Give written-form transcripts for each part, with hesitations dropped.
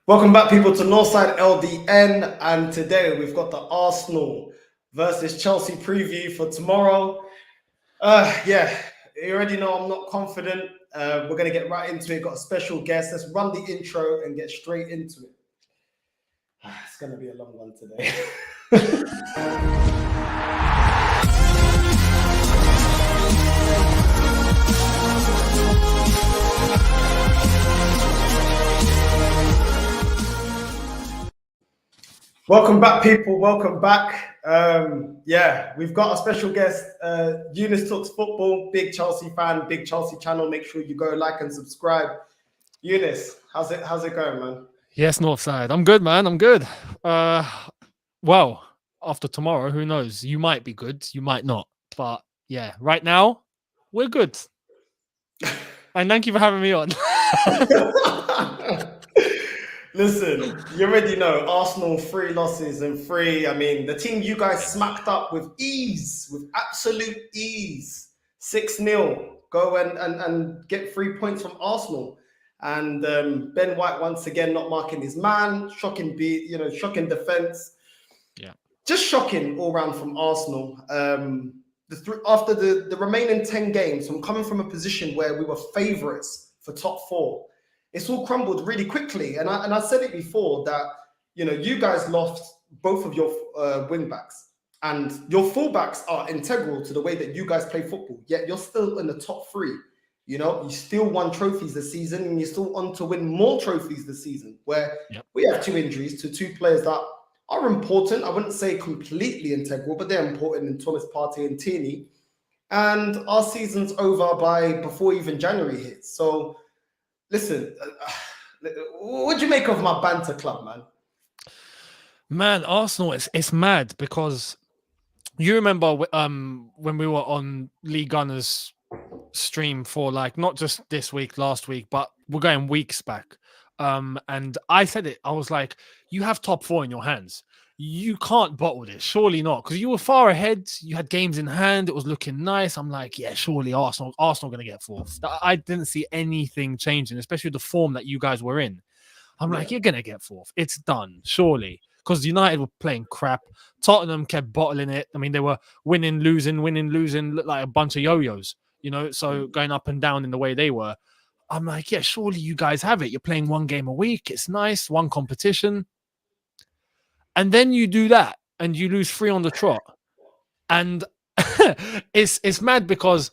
Welcome back, people, to Northside LDN, and today we've got the Arsenal versus Chelsea preview for tomorrow. You already know I'm not confident. We're going to get right into it. Got a special guest. Let's run the intro and get straight into it. It's going to be a long one today. Welcome back, people. Welcome back. We've got a special guest, Eunice Talks Football, big Chelsea fan, big Chelsea channel. Make sure you go like and subscribe. Eunice, how's it going, man? Yes, Northside. I'm good, man. I'm good. Well, after tomorrow, who knows? You might be good, you might not. But yeah, right now, we're good. And thank you for having me on. Listen, you already know Arsenal 3 losses and 3. I mean, the team you guys smacked up with ease, with absolute ease. 6-0. Go and get 3 points from Arsenal. And Ben White once again not marking his man. Shocking defense. Yeah. Just shocking all round from Arsenal. After the remaining 10 games, from coming from a position where we were favourites for top 4. It's all crumbled really quickly. And I said it before that, you guys lost both of your wing backs and your fullbacks are integral to the way that you guys play football. Yet you're still in the top 3. You still won trophies this season and you're still on to win more trophies this season, where we have 2 injuries to 2 players that are important. I wouldn't say completely integral, but they're important in Thomas Partey and Tierney. And our season's over before even January hits. So, listen, what do you make of my banter club, man? Man, Arsenal, it's mad because you remember when we were on Lee Gunner's stream for not just this week, last week, but we're going weeks back. And I said it, I was like, you have top 4 in your hands. You can't bottle this, surely not, because you were far ahead. You had games in hand. It was looking nice. I'm like, yeah, surely Arsenal going to get 4th. I didn't see anything changing, especially the form that you guys were in. I'm like, you're going to get 4th. It's done, surely, because United were playing crap. Tottenham kept bottling it. I mean, they were winning, losing, looked like a bunch of yo-yos, so going up and down in the way they were. I'm like, yeah, surely you guys have it. You're playing 1 game a week. It's nice, 1 competition. And then you do that and you lose 3 on the trot. And it's mad because,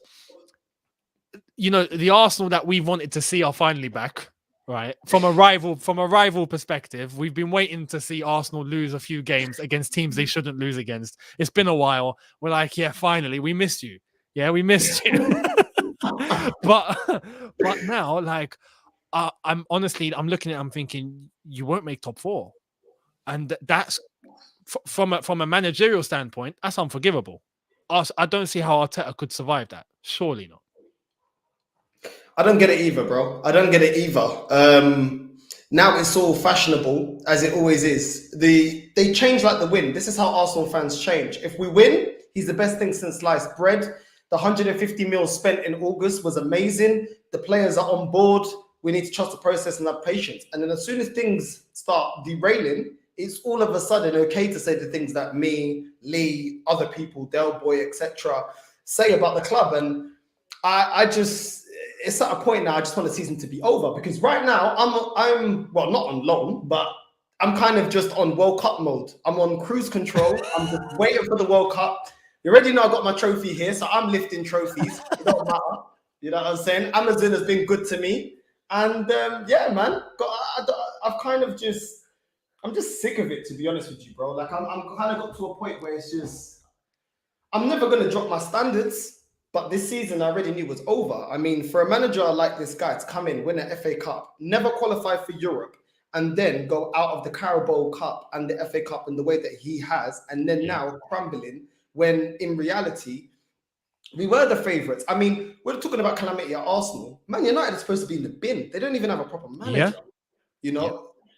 the Arsenal that we wanted to see are finally back, right? From a rival perspective, we've been waiting to see Arsenal lose a few games against teams they shouldn't lose against. It's been a while. We're like, yeah, finally, we missed you. Yeah, we missed you. but now, I'm looking at it, I'm thinking, you won't make top 4. And that's from a managerial standpoint, that's unforgivable. I don't see how Arteta could survive that. Surely not. I don't get it either, bro. I don't get it either. Now it's all fashionable, as it always is. They change like the wind. This is how Arsenal fans change. If we win, he's the best thing since sliced bread. The 150 mil spent in August was amazing. The players are on board. We need to trust the process and have patience. And then as soon as things start derailing, it's all of a sudden okay to say the things that me, Lee, other people, Del Boy, etc., say about the club. And I just, it's at a point now I just want the season to be over, because right now I'm well, not on loan, but I'm kind of just on World Cup mode. I'm on cruise control. I'm just waiting for the World Cup. You already know I got my trophy here, so I'm lifting trophies. It don't matter. You know what I'm saying? Amazon has been good to me. And yeah, man, I've kind of just, I'm just sick of it, to be honest with you, bro. Like, I'm kind of got to a point where it's just, I'm never going to drop my standards, but this season I already knew was over. I mean, for a manager like this guy to come in, win an FA Cup, never qualify for Europe, and then go out of the Carabao Cup and the FA Cup in the way that he has, and then now crumbling, when in reality, we were the favourites. I mean, we're talking about calamity at Arsenal. Man United is supposed to be in the bin. They don't even have a proper manager,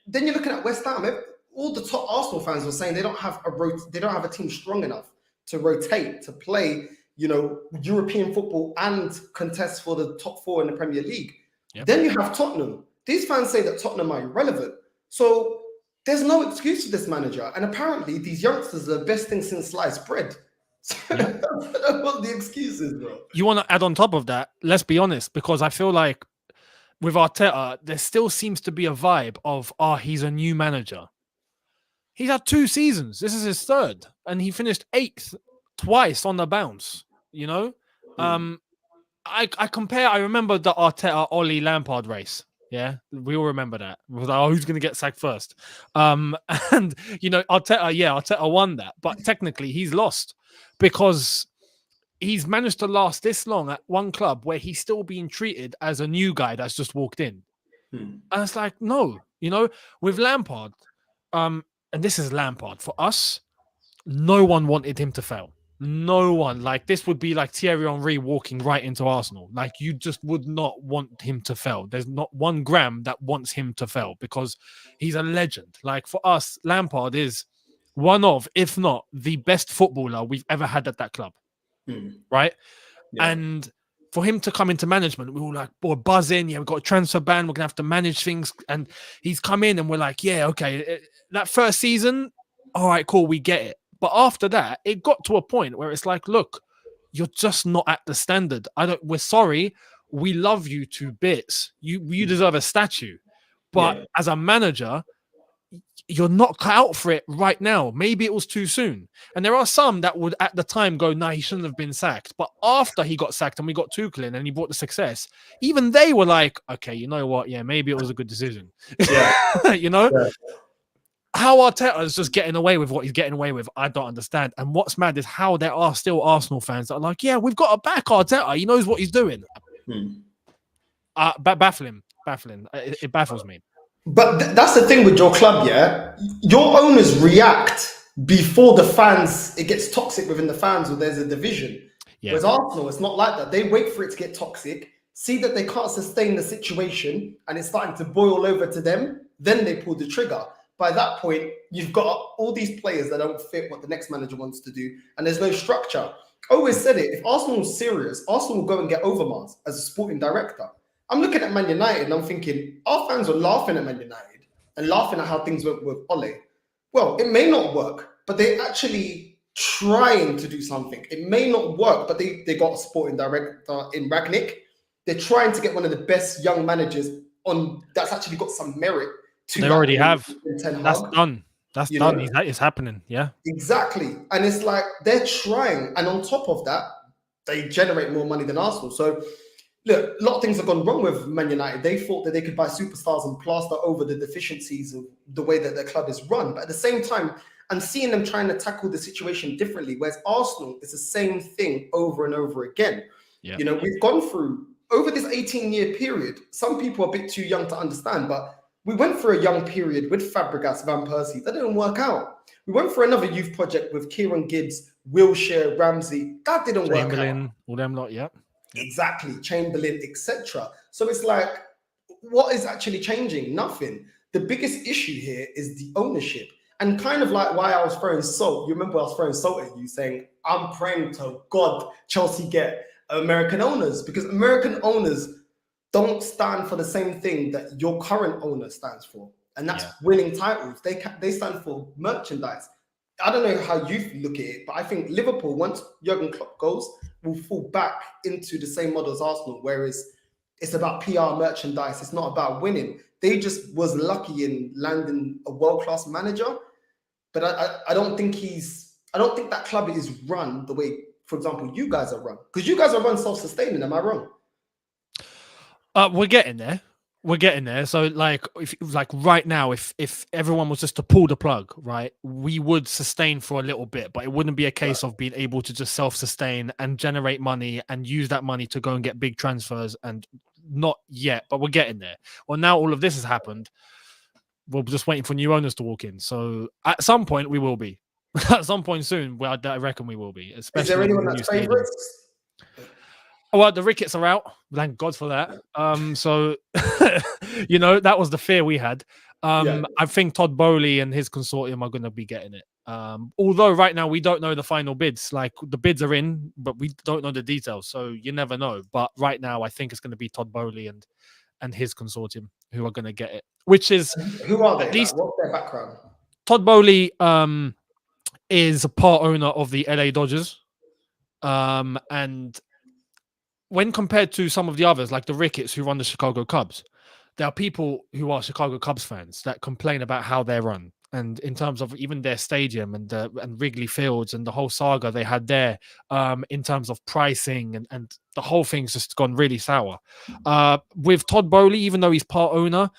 Then you're looking at West Ham. All the top Arsenal fans were saying they don't have a team strong enough to rotate, to play, European football and contest for the top 4 in the Premier League. Then you have Tottenham. These fans say that Tottenham are irrelevant. So there's no excuse for this manager. And apparently, these youngsters are the best thing since sliced bread. So Yeah. I don't know what the excuse is, bro. You want to add on top of that? Let's be honest, because I feel like with Arteta, there still seems to be a vibe of, he's a new manager. He's had 2 seasons. This is his third, and he finished 8th twice on the bounce. You know, I compare. I remember the Arteta Ollie Lampard race. Yeah, we all remember that. We was like, who's going to get sacked first? And Arteta won that, but technically he's lost because he's managed to last this long at one club where he's still being treated as a new guy that's just walked in. And it's like, no, with Lampard, and this is Lampard for us. No one wanted him to fail. No one. Like, this would be like Thierry Henry walking right into Arsenal. Like, you just would not want him to fail. There's not 1 gram that wants him to fail because he's a legend. Like, for us, Lampard is one of, if not the best footballer we've ever had at that club. Right? Yeah. And for him to come into management, we were like, buzzing. Yeah, we've got a transfer ban. We're going to have to manage things. And he's come in and we're like, yeah, okay. That first season, all right, cool, we get it. But after that, it got to a point where it's like, look, you're just not at the standard. We're sorry. We love you to bits. You deserve a statue. But as a manager, you're not cut out for it right now. Maybe it was too soon. And there are some that would at the time go, nah, he shouldn't have been sacked. But after he got sacked and we got Tuchel and he brought the success, even they were like, okay, you know what? Yeah, maybe it was a good decision. Yeah. Yeah. How Arteta is just getting away with what he's getting away with, I don't understand. And what's mad is how there are still Arsenal fans that are like, yeah, we've got to back Arteta. He knows what he's doing. Baffling. It baffles me. But that's the thing with your club, yeah? Your owners react before the fans, it gets toxic within the fans or there's a division. Yeah. Whereas Arsenal, it's not like that. They wait for it to get toxic, see that they can't sustain the situation and it's starting to boil over to them, then they pull the trigger. By that point, you've got all these players that don't fit what the next manager wants to do, and there's no structure. I always said it, if Arsenal was serious, Arsenal will go and get Overmars as a sporting director. I'm looking at Man United and I'm thinking, our fans are laughing at Man United and laughing at how things went with Ole. Well, it may not work, but they're actually trying to do something. It may not work, but they got a sporting director in Ragnick. They're trying to get one of the best young managers on that's actually got some merit. They already have. That's done. That's done. It's happening. Yeah. Exactly. And it's like they're trying. And on top of that, they generate more money than Arsenal. So look, a lot of things have gone wrong with Man United. They thought that they could buy superstars and plaster over the deficiencies of the way that their club is run. But at the same time, I'm seeing them trying to tackle the situation differently. Whereas Arsenal, it's the same thing over and over again. Yeah. We've gone through over this 18-year period. Some people are a bit too young to understand, but we went for a young period with Fabregas, Van Persie. That didn't work out. We went for another youth project with Kieran Gibbs, Wilshere, Ramsey. That didn't work out. All them lot, yeah. Exactly. Chamberlain, etc. So it's like, what is actually changing? Nothing. The biggest issue here is the ownership. And kind of like why I was throwing salt. You remember I was throwing salt at you saying, I'm praying to God Chelsea get American owners, because American owners don't stand for the same thing that your current owner stands for, and that's winning titles. They stand for merchandise. I don't know how you look at it, but I think Liverpool, once Jurgen Klopp goes, will fall back into the same model as Arsenal, whereas it's about PR merchandise. It's not about winning. They just was lucky in landing a world-class manager, but I don't think that club is run the way, for example, you guys are run, because you guys are run self-sustaining. Am I wrong? We're getting there. We're getting there. So, like, if right now, if everyone was just to pull the plug, right, we would sustain for a little bit, but it wouldn't be a case of being able to just self-sustain and generate money and use that money to go and get big transfers. And not yet, but we're getting there. Well, now all of this has happened. We're just waiting for new owners to walk in. So, at some point, we will be. At some point soon, I reckon we will be. Especially. Is there anyone that's favourites? Well, the Ricketts are out. Thank God for that. So, that was the fear we had. I think Todd Bowley and his consortium are going to be getting it. Although right now we don't know the final bids. Like, the bids are in, but we don't know the details. So you never know. But right now I think it's going to be Todd Bowley and his consortium who are going to get it. which is Who are they? at Like, least what's their background? Todd Bowley is a part owner of the LA Dodgers. And when compared to some of the others, like the Ricketts who run the Chicago Cubs, there are people who are Chicago Cubs fans that complain about how they're run. And in terms of even their stadium and Wrigley Fields and the whole saga they had there, in terms of pricing and the whole thing's just gone really sour. With Todd Bowley, even though he's part owner,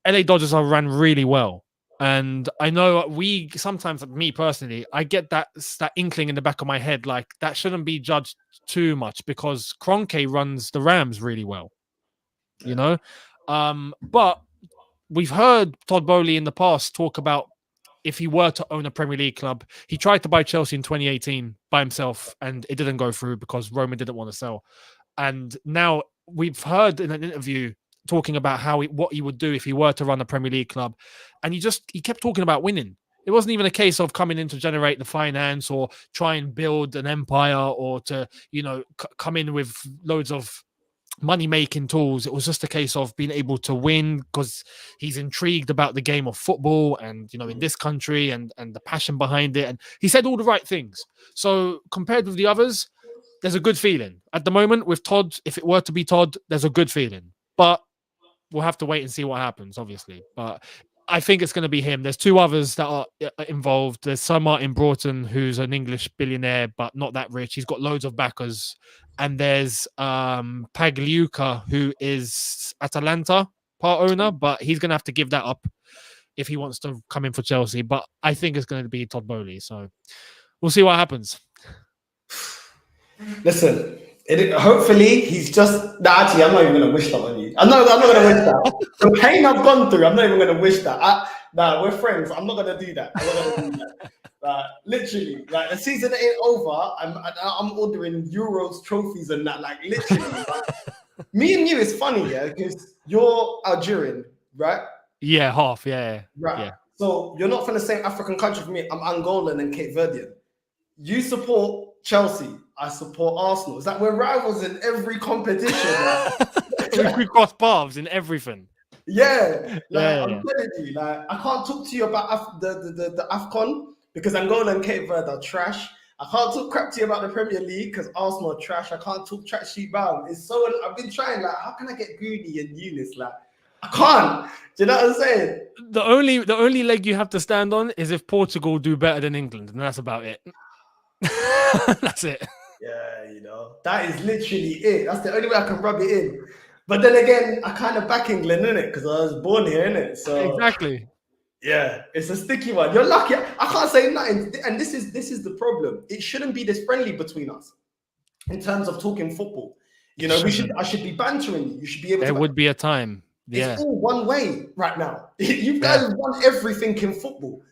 LA Dodgers are run really well. And I know we sometimes, me personally, I get that inkling in the back of my head, like that shouldn't be judged too much because Kroenke runs the Rams really well, you know. But we've heard Todd Bowley in the past talk about if he were to own a Premier League club. He tried to buy Chelsea in 2018 by himself, and it didn't go through because Roman didn't want to sell. And now we've heard in an interview talking about what he would do if he were to run a Premier League club, and he kept talking about winning. It wasn't even a case of coming in to generate the finance or try and build an empire or to come in with loads of money-making tools. It was just a case of being able to win because he's intrigued about the game of football and in this country and the passion behind it. And he said all the right things. So compared with the others, there's a good feeling at the moment with Todd. If it were to be Todd, there's a good feeling, but we'll have to wait and see what happens, obviously. But I think it's going to be him. There's two others that are involved. There's Sir Martin Broughton, who's an English billionaire, but not that rich. He's got loads of backers. And there's Pagliuca, who is Atalanta part owner, but he's going to have to give that up if he wants to come in for Chelsea. But I think it's going to be Todd Bowley. So we'll see what happens. Listen, hopefully he's just. Actually, I'm not even going to wish that on you. I'm not going to wish that. The pain I've gone through, I'm not even going to wish that. We're friends. I'm not going to do that. I'm not going to do that. Literally, like the season ain't over. I'm ordering Euros trophies and that. Like literally, me and you is funny, yeah, because you're Algerian, right? Yeah, half, yeah. Right. Yeah. So you're not from the same African country for me. I'm Angolan and Cape Verdean. You support Chelsea. I support Arsenal. It's like we're rivals in every competition. We cross paths in everything. Yeah, I'm telling you, like I can't talk to you about the AFCON because Angola and Cape Verde are trash. I can't talk crap to you about the Premier League because Arsenal are trash. I can't talk trash sheet bound. I've been trying, like, how can I get Goody and Eunice? Like, I can't. Do you know what I'm saying? The only leg you have to stand on is if Portugal do better than England, and that's about it. That's it. Yeah, that is literally it. That's the only way I can rub it in. But then again, I kind of back England, innit? Because I was born here, innit? So exactly. Yeah, it's a sticky one. You're lucky. I can't say nothing. And this is the problem. It shouldn't be this friendly between us in terms of talking football. I should be bantering you. You should be able to. There would be a time. Yeah. It's all one way right now. You guys want everything in football,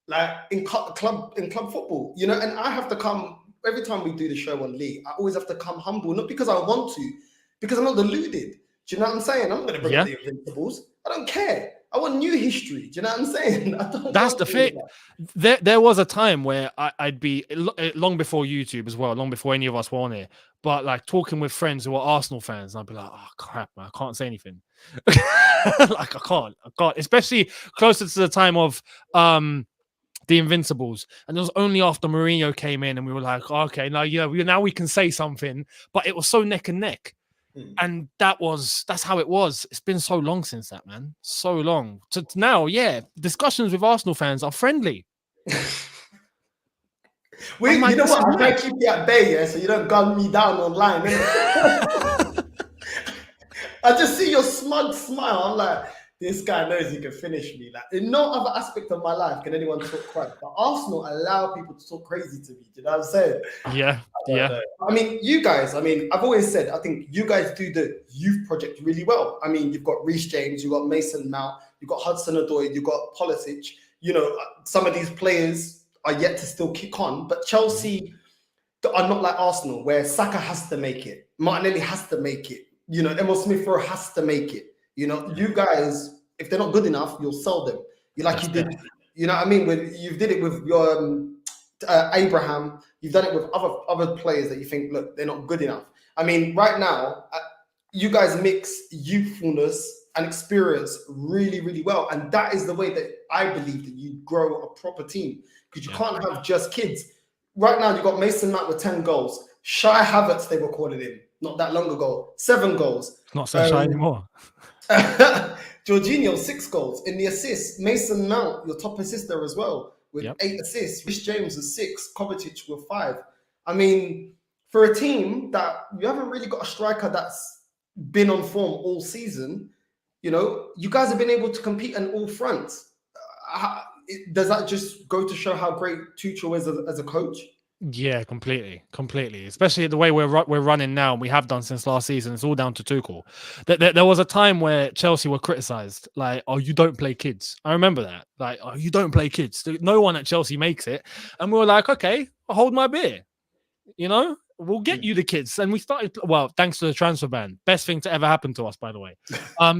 like in club football, and I have to come every time we do the show on League. I always have to come humble, not because I want to, because I'm not deluded. Do you know what I'm saying? I'm not going to bring up the Invincibles. I don't care. I want new history. Do you know what I'm saying? That's the thing. There was a time where I'd be long before YouTube as well, long before any of us were on it. But like talking with friends who are Arsenal fans, and I'd be like, "Oh crap, man, I can't say anything." Like I can't, especially closer to the time of the Invincibles, and it was only after Mourinho came in, and we were like, oh, "Okay, now we can say something." But it was so neck and neck. And that's how it was. It's been so long since that, man. So long. To now, discussions with Arsenal fans are friendly. You know what? I'm trying to keep you at bay, so you don't gun me down online. I just see your smug smile. I'm like, this guy knows he can finish me. Like, in no other aspect of my life can anyone talk crap. But Arsenal allow people to talk crazy to me. Do you know what I'm saying? Yeah. I mean, you guys, I've always said, I think you guys do the youth project really well. I mean, you've got Reece James, you've got Mason Mount, you've got Hudson-Odoi, you've got Pulisic. Some of these players are yet to still kick on, but Chelsea are not like Arsenal, where Saka has to make it. Martinelli has to make it. Emil Smith-Rowe has to make it. You guys, if they're not good enough, you'll sell them. You did. You know what I mean? You did it with your Abraham. You've done it with other players that you think, look, they're not good enough. I mean, right now, you guys mix youthfulness and experience really, really well. And that is the way that I believe that you grow a proper team, because you can't have just kids. Right now, you've got Mason Mount with 10 goals. Shy Havertz, they were calling him not that long ago, 7 goals. It's not so shy anymore. Jorginho, 6 goals. In the assists, Mason Mount, your top assister as well, with 8 assists. Rich James with 6, Kovacic with 5. I mean, for a team that you haven't really got a striker that's been on form all season, you know, you guys have been able to compete on all fronts. Does that just go to show how great Tuchel is as a coach? Yeah, completely. Especially the way we're running now, and we have done since last season. It's all down to Tuchel. There was a time where Chelsea were criticised, like, "Oh, you don't play kids." I remember that, like, "Oh, you don't play kids." No one at Chelsea makes it, and we were like, "Okay, I'll hold my beer." You know, we'll get you the kids. And we started, well, thanks to the transfer ban, best thing to ever happen to us, by the way.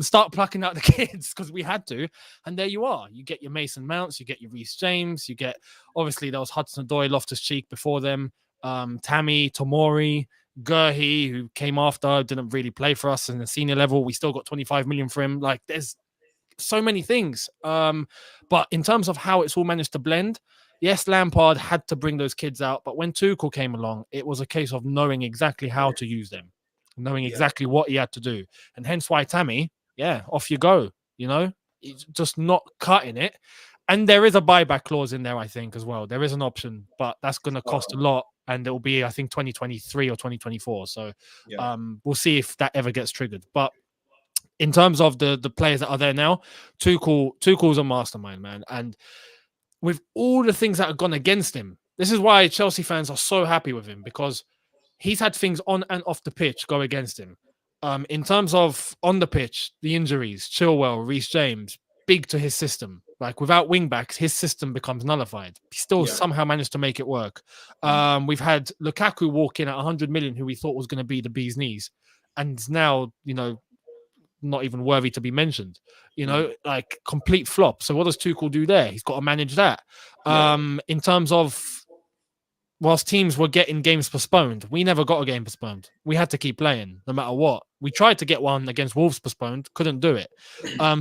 Start plucking out the kids because we had to. And there you are. You get your Mason Mounts, you get your Reece James, you get, obviously, there was Hudson-Odoi, Loftus-Cheek before them, Tammy, Tomori, Gurhey, who came after, didn't really play for us in the senior level. We still got 25 million for him. Like, there's so many things. But in terms of how it's all managed to blend, yes, Lampard had to bring those kids out, but when Tuchel came along, it was a case of knowing exactly how to use them, knowing exactly what he had to do. And hence why Tammy, off you go, you know, it's just not cutting it. And there is a buyback clause in there, I think, as well. There is an option, but that's going to cost a lot. And it will be, I think, 2023 or 2024. So we'll see if that ever gets triggered. But in terms of the players that are there now, Tuchel's a mastermind, man. And with all the things that have gone against him, this is why Chelsea fans are so happy with him, because he's had things on and off the pitch go against him. In terms of on the pitch, the injuries, Chilwell, Reece James, big to his system. Like, without wing backs, his system becomes nullified. He still somehow managed to make it work. We've had Lukaku walk in at 100 million, who we thought was going to be the bee's knees, and now, you know, not even worthy to be mentioned, you know, like complete flop. So what does Tuchel do there? He's got to manage that. In terms of, whilst teams were getting games postponed, we never got a game postponed. We had to keep playing no matter what. We tried to get one against Wolves postponed, couldn't do it.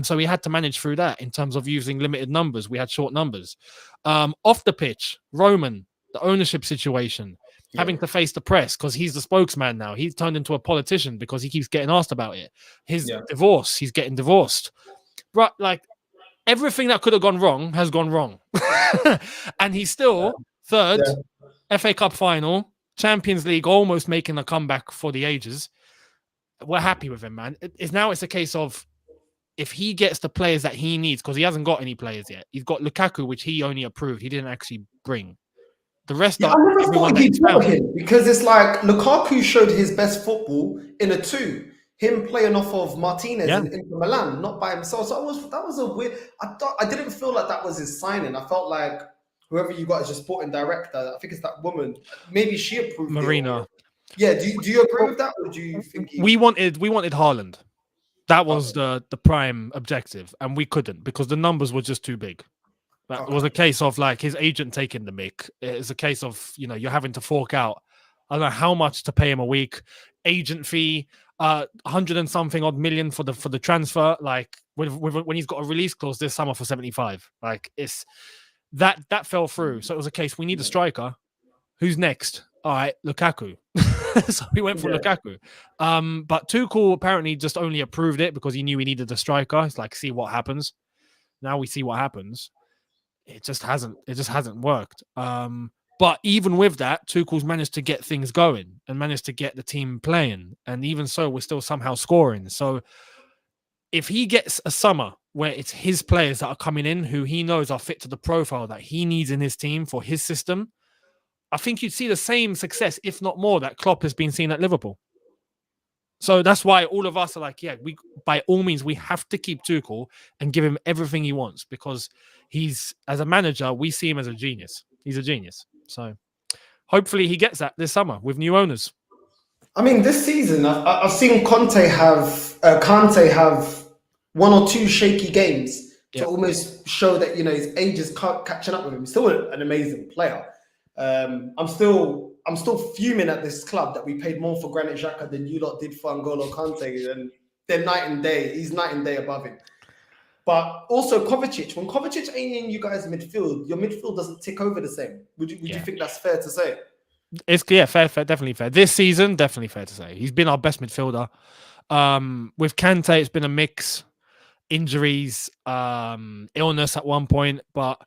So we had to manage through that in terms of using limited numbers. We had short numbers. Off the pitch, Roman, the ownership situation, having to face the press because he's the spokesman now. He's turned into a politician because he keeps getting asked about it. His divorce, he's getting divorced. Right, like, everything that could have gone wrong has gone wrong. And he's still third, FA Cup final, Champions League, almost making a comeback for the ages. We're happy with him, man. It's a case of, if he gets the players that he needs, because he hasn't got any players yet. He's got Lukaku, which he only approved. He didn't actually bring. The rest I never thought he'd brought him, because it's like Lukaku showed his best football in a 2. Him playing off of Martinez in Inter Milan, not by himself. So that was a weird. I didn't feel like that was his signing. I felt like whoever you got as your sporting director, I think it's that woman. Maybe she approved Marina. it. Yeah. Do you agree with that, or do you think we wanted Haaland? That was the prime objective, and we couldn't because the numbers were just too big. That was a case of, like, his agent taking the mick. It's a case of, you know, you're having to fork out, I don't know how much to pay him a week, agent fee, 100 and something odd million for the transfer. Like, when he's got a release clause this summer for 75, like, it's that fell through. So it was a case, we need a striker. Who's next? All right, Lukaku. So we went for Lukaku. But Tuchel apparently just only approved it because he knew he needed a striker. It's like, see what happens. Now we see what happens. It just hasn't worked. But even with that, Tuchel's managed to get things going and managed to get the team playing. And even so, we're still somehow scoring. So if he gets a summer where it's his players that are coming in who he knows are fit to the profile that he needs in his team for his system, I think you'd see the same success, if not more, that Klopp has been seen at Liverpool. So that's why all of us are like, we by all means, we have to keep Tuchel and give him everything he wants, because he's, as a manager, we see him as a genius. He's a genius. So hopefully he gets that this summer with new owners. I mean, this season, I've seen Kante have 1 or 2 shaky games to almost show that, you know, his age is catching up with him. He's still an amazing player. I'm still fuming at this club that we paid more for Granit Xhaka than you lot did for N'Golo Kante, and they're night and day. He's night and day above him. But also Kovacic, when Kovacic ain't in you guys' midfield, your midfield doesn't tick over the same. Would you think that's fair to say? It's fair, definitely fair. This season, definitely fair to say. He's been our best midfielder. With Kante, it's been a mix. Injuries, illness at one point, but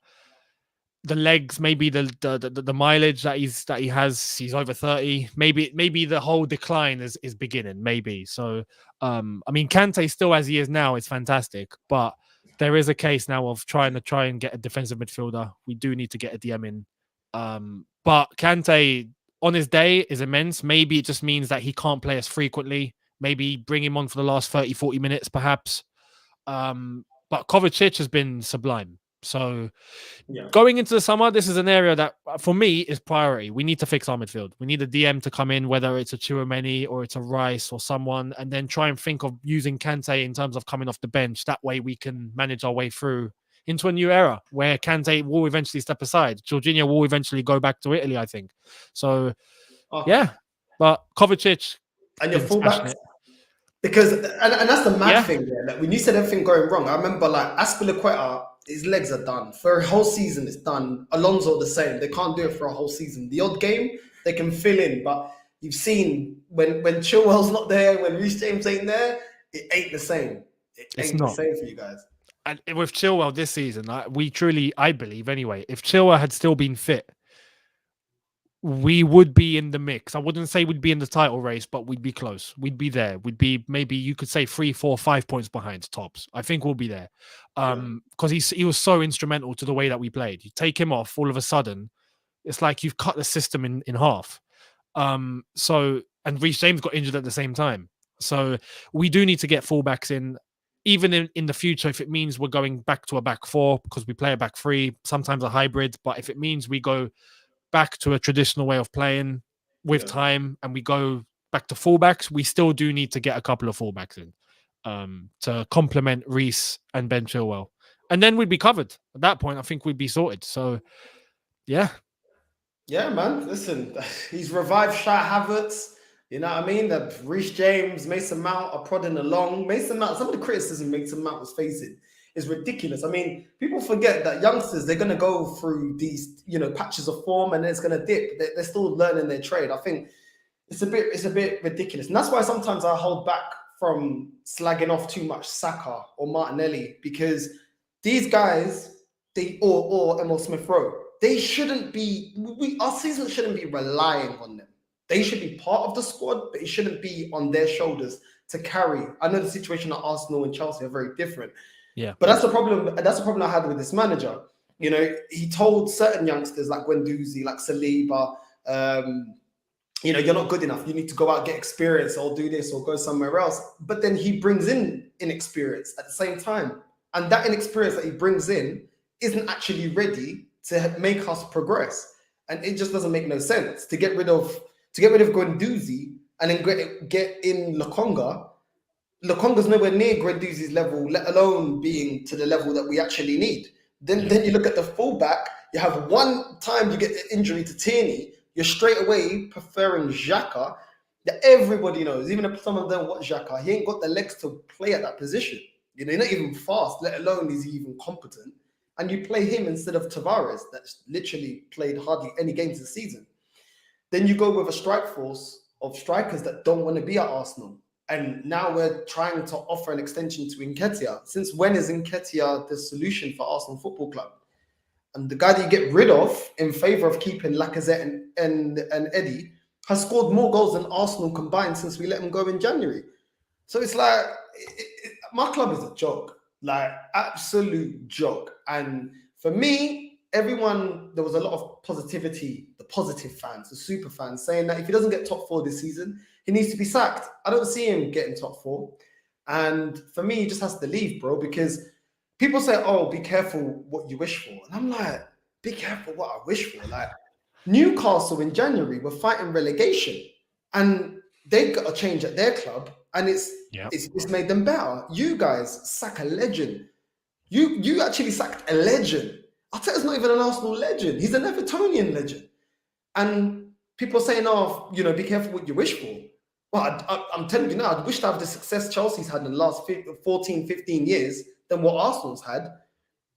the legs, maybe the mileage that he has, he's over 30. Maybe the whole decline is beginning, maybe. So I mean, Kante still as he is now is fantastic, but there is a case now of trying and get a defensive midfielder. We do need to get a DM in. But Kante on his day is immense. Maybe it just means that he can't play as frequently. Maybe bring him on for the last 30, 40 minutes, perhaps. But Kovacic has been sublime. So going into the summer, this is an area that for me is priority. We need to fix our midfield. We need a DM to come in, whether it's a Chouameni or it's a Rice or someone, and then try and think of using Kante in terms of coming off the bench. That way we can manage our way through into a new era where Kante will eventually step aside. Jorginho will eventually go back to Italy, I think. So, yeah. But Kovacic and your fullbacks. Because and that's the mad thing there. Like when you said everything going wrong, I remember like Aspilicueta, his legs are done. For a whole season, it's done. Alonso the same. They can't do it for a whole season. The odd game, they can fill in. But you've seen when Chilwell's not there, when Reece James ain't there, it ain't the same. It's not the same for you guys. And with Chilwell this season, I believe anyway, if Chilwell had still been fit, we would be in the mix. I wouldn't say we'd be in the title race, but we'd be close. We'd be there. We'd be maybe you could say 3, 4, 5 points behind tops. I think we'll be there. Because he was so instrumental to the way that we played. You take him off, all of a sudden, it's like you've cut the system in half. So and Reece James got injured at the same time. So we do need to get fullbacks in. Even in the future, if it means we're going back to a back four because we play a back three, sometimes a hybrid. But if it means we go back to a traditional way of playing with time and we go back to fullbacks, we still do need to get a couple of fullbacks in to complement Reece and Ben Chilwell. And then we'd be covered. At that point, I think we'd be sorted. So, yeah. Yeah, man. Listen, he's revived Shai Havertz. You know what I mean? That Reece James, Mason Mount are prodding along. Mason Mount, some of the criticism Mason Mount was facing is ridiculous. I mean, people forget that youngsters, they're going to go through these, patches of form and it's going to dip. They're still learning their trade. I think it's a bit ridiculous. And that's why sometimes I hold back from slagging off too much Saka or Martinelli, because these guys, or Emil Smith-Rowe, they shouldn't be, our season shouldn't be relying on them. They should be part of the squad, but it shouldn't be on their shoulders to carry. I know the situation at Arsenal and Chelsea are very different. Yeah. But that's the problem. That's the problem I had with this manager. He told certain youngsters like Guendouzi, like Saliba, you're not good enough. You need to go out, get experience, or do this, or go somewhere else. But then he brings in inexperience at the same time. And that inexperience that he brings in isn't actually ready to make us progress. And it just doesn't make no sense to get rid of Guendouzi and then get in Lokonga. Lokonga's nowhere near Guendouzi's level, let alone being to the level that we actually need. Then you look at the fullback, you have one time you get the injury to Tierney, you're straight away preferring Xhaka, that everybody knows, even if some of them watch Xhaka, he ain't got the legs to play at that position. He's not even fast, let alone is he even competent. And you play him instead of Tavares, that's literally played hardly any games this season. Then you go with a strike force of strikers that don't want to be at Arsenal. And now we're trying to offer an extension to Nketiah. Since when is Nketiah the solution for Arsenal Football Club? And the guy that you get rid of in favour of keeping Lacazette and Eddie has scored more goals than Arsenal combined since we let him go in January. So it's like, my club is a joke, like absolute joke. And for me, there was a lot of positivity, the positive fans, the super fans, saying that if he doesn't get top 4 this season, he needs to be sacked. I don't see him getting top 4. And for me, he just has to leave, bro, because people say, oh, be careful what you wish for. And I'm like, be careful what I wish for. Like, Newcastle in January were fighting relegation and they got a change at their club and it's made them better. You guys sack a legend. You actually sacked a legend. Arteta's not even an Arsenal legend. He's an Evertonian legend. And people are saying, oh, be careful what you wish for. Well, I'm telling you now, I wish to have the success Chelsea's had in the last 14, 15 years than what Arsenal's had.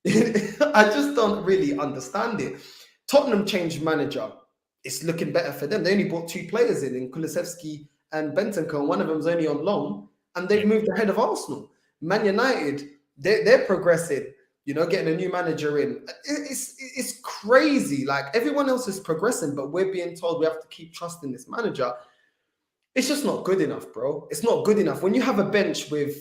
I just don't really understand it. Tottenham changed manager. It's looking better for them. They only brought two players in Kulusevski and Bentancur, and one of them's only on loan, and they've moved ahead of Arsenal. Man United, they're progressing. You know, getting a new manager in. It's crazy. Like everyone else is progressing, but we're being told we have to keep trusting this manager. It's just not good enough, bro. It's not good enough. When you have a bench with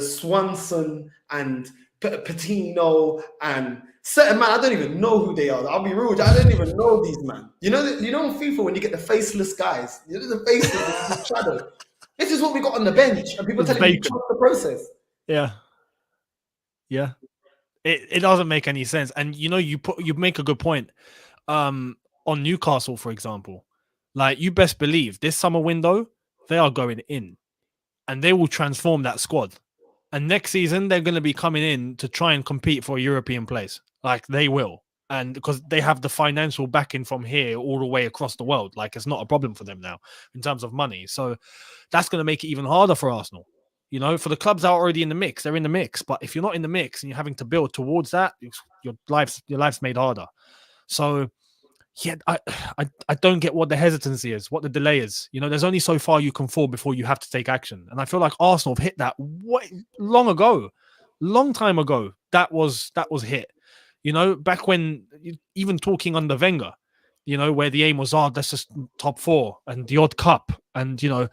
Swanson and Patino and certain man, I don't even know who they are. I'll be rude. I don't even know these man. You know on FIFA when you get the faceless guys, you know the faceless the shadow. This is what we got on the bench, and people telling me trust the process. Yeah. It doesn't make any sense. And you make a good point. On Newcastle, for example, like you best believe this summer window, they are going in and they will transform that squad. And next season, they're going to be coming in to try and compete for a European place. Like they will. And because they have the financial backing from here all the way across the world. Like it's not a problem for them now in terms of money. So that's going to make it even harder for Arsenal. You know, for the clubs that are already in the mix, they're in the mix. But if you're not in the mix and you're having to build towards that, your life's made harder. So yeah, I don't get what the hesitancy is, what the delay is. You know, there's only so far you can fall before you have to take action. And I feel like Arsenal have hit that long time ago. That was hit. You know, back when even talking under Wenger, you know, where the aim was, that's just top four and the odd cup. And, you know,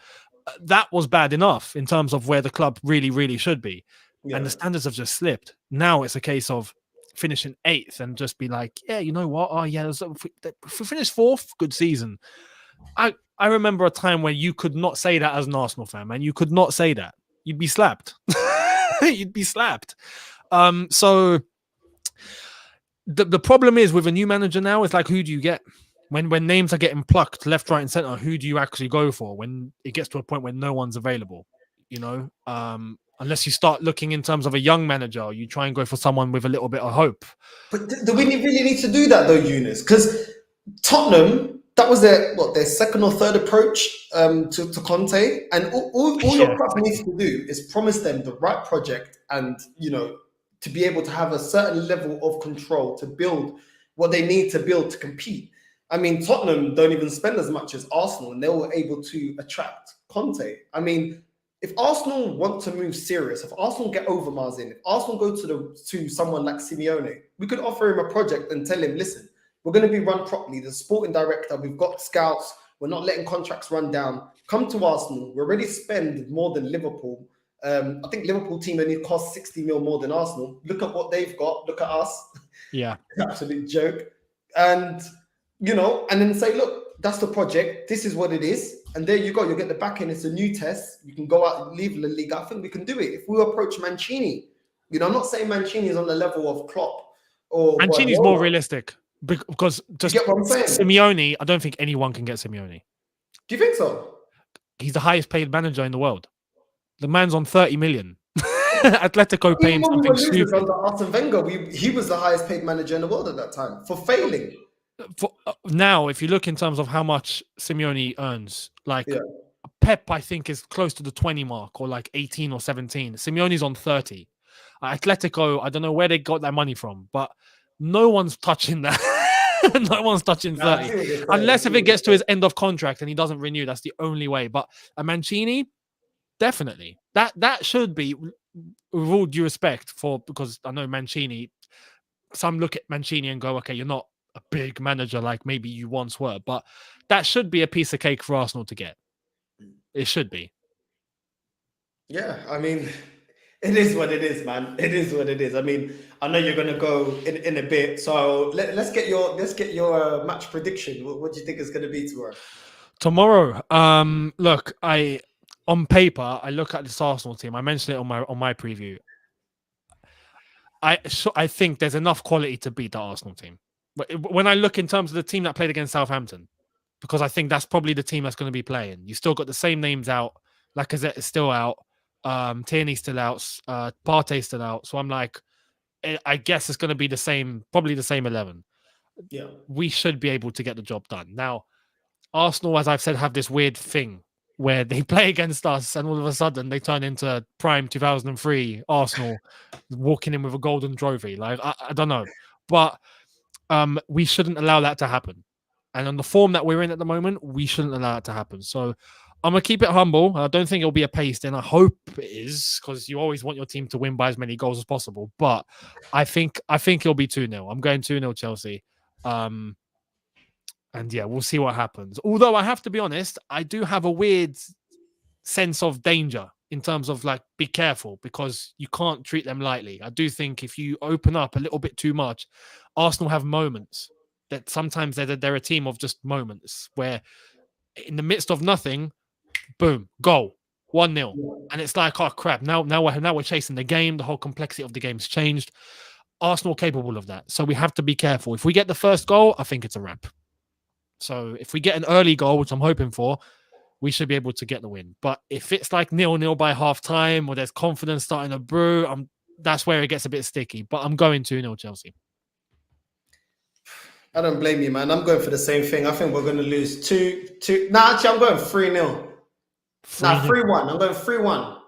that was bad enough in terms of where the club really, really should be. Yeah. And the standards have just slipped. Now it's a case of finishing 8th and just be like, yeah, you know what? Oh, yeah, if we finish 4th, good season. I remember a time where you could not say that as an Arsenal fan, man. You could not say that. You'd be slapped. You'd be slapped. So the problem is with a new manager now, it's like, who do you get? When names are getting plucked left, right, and center, who do you actually go for when it gets to a point where no one's available? You know, unless you start looking in terms of a young manager, you try and go for someone with a little bit of hope. But do we really need to do that though, Eunice? Because Tottenham, that was their second or third approach to Conte, and all your club needs to do is promise them the right project, and you know, to be able to have a certain level of control to build what they need to build to compete. I mean, Tottenham don't even spend as much as Arsenal, and they were able to attract Conte. I mean, if Arsenal want to move serious, if Arsenal get Overmars in, if Arsenal go to someone like Simeone, we could offer him a project and tell him, listen, we're going to be run properly. The sporting director, we've got scouts, we're not letting contracts run down. Come to Arsenal. We already spend more than Liverpool. I think Liverpool team only cost 60 mil more than Arsenal. Look at what they've got. Look at us. Yeah. Absolute joke. And, you know, and then say, look, that's the project. This is what it is. And there you go. You'll get the back end. It's a new test. You can go out and leave La Liga. I think we can do it. If we approach Mancini, you know, I'm not saying Mancini is on the level of Klopp or Mancini's more realistic because just Simeone, I don't think anyone can get Simeone. Do you think so? He's the highest paid manager in the world. The man's on 30 million. Atletico paying something stupid. Under Arsene Wenger, he was the highest paid manager in the world at that time for failing. Now, if you look in terms of how much Simeone earns, like Pep, I think is close to the 20 mark or like 18 or 17. Simeone's on 30. Atletico, I don't know where they got that money from, but no one's touching that. No one's touching 30. Unless if it gets to his end of contract and he doesn't renew, that's the only way. But a Mancini, definitely. That should be, with all due respect for, because I know Mancini, some look at Mancini and go, okay, you're not a big manager like maybe you once were, but that should be a piece of cake for Arsenal to get. It should be. Yeah, I mean, it is what it is, man. It is what it is. I mean, I know you're gonna go in a bit, so let's get your match prediction. What do you think is gonna be tomorrow? Look, on paper, I look at this Arsenal team. I mentioned it on my preview. I think there's enough quality to beat the Arsenal team. When I look in terms of the team that played against Southampton, because I think that's probably the team that's going to be playing. You still got the same names out. Lacazette is still out. Tierney's still out. Partey's still out. So I'm like, I guess it's going to be probably the same 11. Yeah. We should be able to get the job done. Now, Arsenal, as I've said, have this weird thing. where they play against us and all of a sudden they turn into prime 2003 Arsenal walking in with a golden trophy. Like, I don't know. But we shouldn't allow that to happen. And on the form that we're in at the moment, we shouldn't allow that to happen. So I'm gonna keep it humble. I don't think it'll be a pace, and I hope it is, because you always want your team to win by as many goals as possible. But I think it'll be 2-0. I'm going 2-0 Chelsea. And yeah, we'll see what happens. Although I have to be honest, I do have a weird sense of danger in terms of like, be careful, because you can't treat them lightly. I do think if you open up a little bit too much, Arsenal have moments that sometimes they're a team of just moments where in the midst of nothing, boom, goal, 1-0. And it's like, oh crap, now we're chasing the game. The whole complexity of the game's changed. Arsenal capable of that. So we have to be careful. If we get the first goal, I think it's a wrap. So if we get an early goal, which I'm hoping for, we should be able to get the win. But if it's like 0-0 by half time, or there's confidence starting to brew, that's where it gets a bit sticky. But I'm going 2-0 Chelsea. I don't blame you, man. I'm going for the same thing. I think we're going to lose 2-2. Nah, actually, I'm going 3-0. 3-0. Nah, 3-1. I'm going 3-1.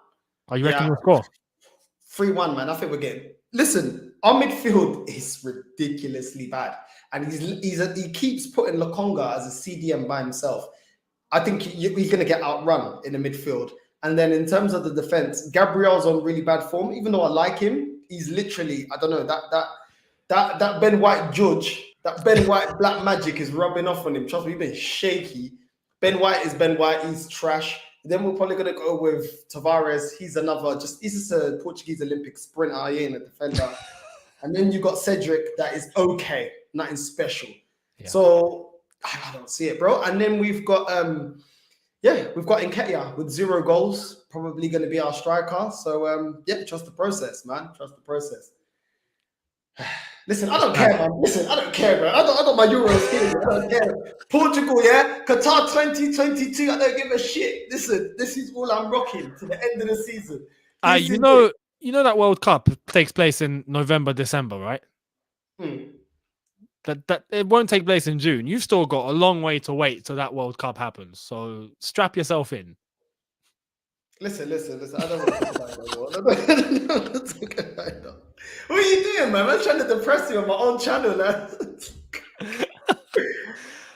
Are you reckon we'll score? 3-1, man. I think we're getting... Listen, our midfield is ridiculously bad. And he keeps putting Lokonga as a CDM by himself. I think he's going to get outrun in the midfield. And then in terms of the defense, Gabriel's on really bad form. Even though I like him, he's literally, I don't know, that Ben White judge, that Ben White black magic is rubbing off on him. Trust me, he's been shaky. Ben White is Ben White. He's trash. Then we're probably going to go with Tavares. He's just a Portuguese Olympic sprinter. He ain't a defender. And then you got Cedric, that is okay, nothing special. Yeah. So I don't see it, bro. And then we've got Nketiah with 0 goals, probably going to be our striker. So trust the process, man. Trust the process. Listen, I don't care, man. Listen, I don't care, man. I got my Euros here. I don't care. Portugal, yeah? Qatar 2022, I don't give a shit. Listen, this is all I'm rocking to the end of the season. You know that World Cup takes place in November, December, right? That it won't take place in June. You've still got a long way to wait till that World Cup happens. So strap yourself in. Listen. I don't want to talk about it. What are you doing, man? I'm trying to depress you on my own channel, man.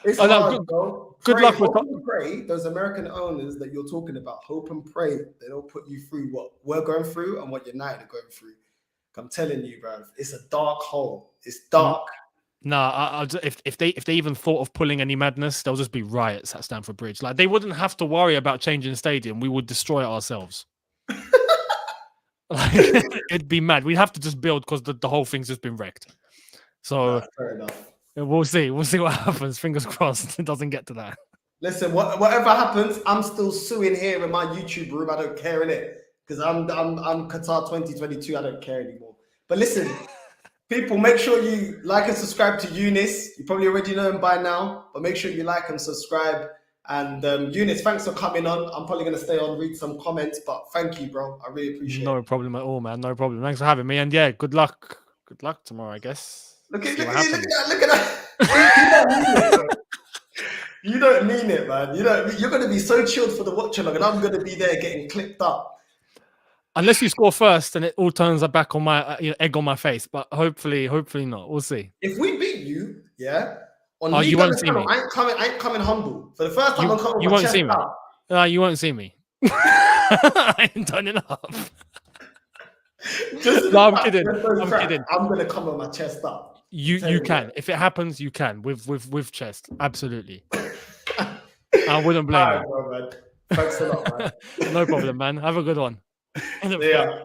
It's hard, bro. Good luck with pray. Those American owners that you're talking about, hope and pray they don't put you through what we're going through and what United are going through. I'm telling you, bro, it's a dark hole. It's dark. Nah, if they even thought of pulling any madness, there'll just be riots at Stamford Bridge. Like, they wouldn't have to worry about changing the stadium. We would destroy it ourselves. Like, it'd be mad. We'd have to just build because the whole thing's just been wrecked. So fair enough. We'll see what happens. Fingers crossed it doesn't get to that. Listen, whatever happens, I'm still suing here in my YouTube room. I don't care, innit? Because I'm Qatar 2022. I don't care anymore. But listen, people, make sure you like and subscribe to Eunice. You probably already know him by now, but make sure you like and subscribe. And Eunice, thanks for coming on. I'm probably going to stay on, read some comments, but thank you, bro. I really appreciate it. No problem at all, man. No problem. Thanks for having me. And yeah, good luck. Good luck tomorrow, I guess. Look at that. You don't mean it, man. You're going to be so chilled for the watch along, and I'm going to be there getting clipped up. Unless you score first, and it all turns back on my egg on my face. But hopefully not. We'll see. If we beat you, yeah. You won't see me. I ain't coming humble. For the first time, I'm coming. You won't see me. You won't see me. I ain't done enough. I'm kidding. I'm gonna come with my chest up. You can. If it happens, you can with chest. Absolutely. I wouldn't blame you. Bro, man. Thanks a lot, man. No problem, man. Have a good one. Yeah.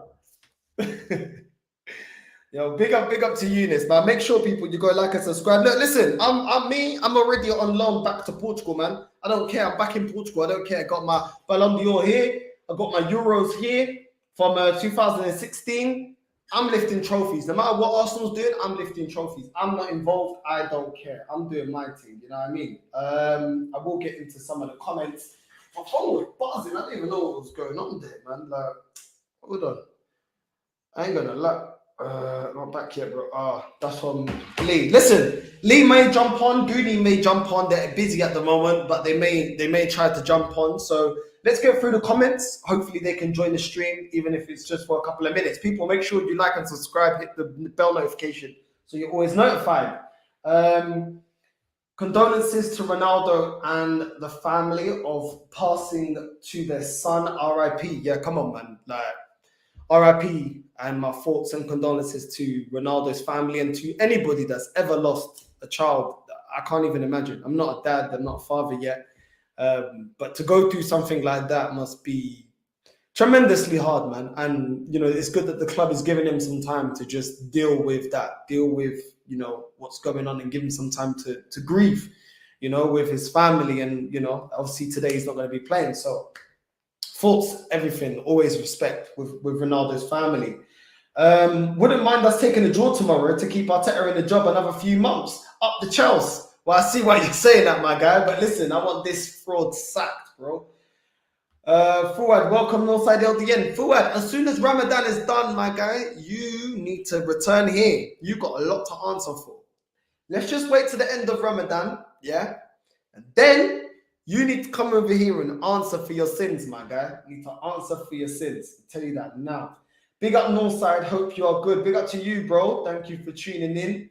Yo, big up to Eunice, man. Make sure people you go like and subscribe. Look, listen, I'm already on loan back to Portugal, man. I don't care. I'm back in Portugal. I don't care. I got my Ballon d'Or here. I got my Euros here from 2016. I'm lifting trophies. No matter what Arsenal's doing, I'm lifting trophies. I'm not involved. I don't care. I'm doing my thing. You know what I mean? I will get into some of the comments. My phone was buzzing. I didn't even know what was going on there, man. Like, hold on. I ain't gonna lie. Not back yet, bro. That's from Lee. Listen, Lee may jump on, Goody may jump on. They're busy at the moment, but they may try to jump on. So let's get through the comments. Hopefully they can join the stream, even if it's just for a couple of minutes. People, make sure you like and subscribe, hit the bell notification so you're always notified. Condolences to Ronaldo and the family of passing to their son. RIP. Yeah, come on, man. Like, RIP, and my thoughts and condolences to Ronaldo's family and to anybody that's ever lost a child. I can't even imagine. I'm not a dad, I'm not a father yet. But to go through something like that must be tremendously hard, man. And, you know, it's good that the club is giving him some time to just deal with that, deal with, you know, what's going on, and give him some time to grieve, you know, with his family. And, you know, obviously today he's not going to be playing. So thoughts, everything, always respect with Ronaldo's family. Wouldn't mind us taking a draw tomorrow to keep Arteta in the job another few months. Up the Chelsea. Well, I see why you're saying that, my guy. But listen, I want this fraud sacked, bro. Fuad, welcome Northside LDN. Fuad, as soon as Ramadan is done, my guy, you need to return here. You got a lot to answer for. Let's just wait to the end of Ramadan, yeah? And then you need to come over here and answer for your sins, my guy. You need to answer for your sins. I'll tell you that now. Big up Northside. Hope you are good. Big up to you, bro. Thank you for tuning in.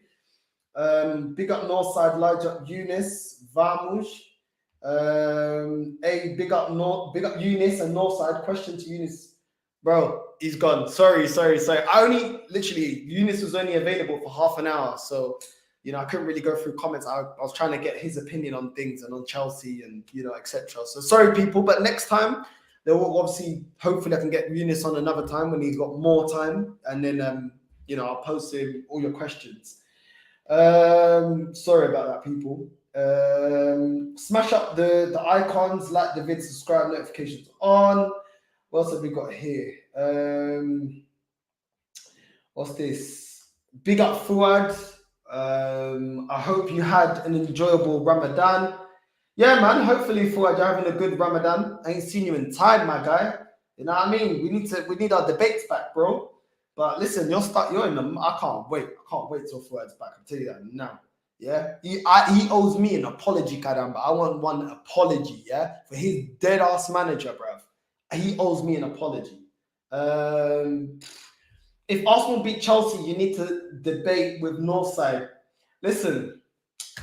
Big up Northside, Elijah Eunice, Vamos. Hey, big up Eunice and Northside. Question to Eunice. Bro, he's gone. Sorry. Eunice was only available for half an hour. So, you know, I couldn't really go through comments. I was trying to get his opinion on things and on Chelsea and, you know, etc. So sorry, people. But next time, there will obviously, hopefully I can get Eunice on another time when he's got more time. And then, you know, I'll post him all your questions. Sorry about that, people. Smash up the icons, like the vid, subscribe, notifications on. What else have we got here? What's this? Big up Fuad. I hope you had an enjoyable Ramadan. Yeah, man. Hopefully, Fuad, you're having a good Ramadan. I ain't seen you in time, my guy. You know what I mean? We need our debates back, bro. But listen, you're in the. I can't wait till Fuad's back. I'll tell you that now. Yeah, he owes me an apology, Kadamba. I want one apology, yeah, for his dead ass manager, bruv. He owes me an apology. If Arsenal beat Chelsea, you need to debate with Northside. Listen,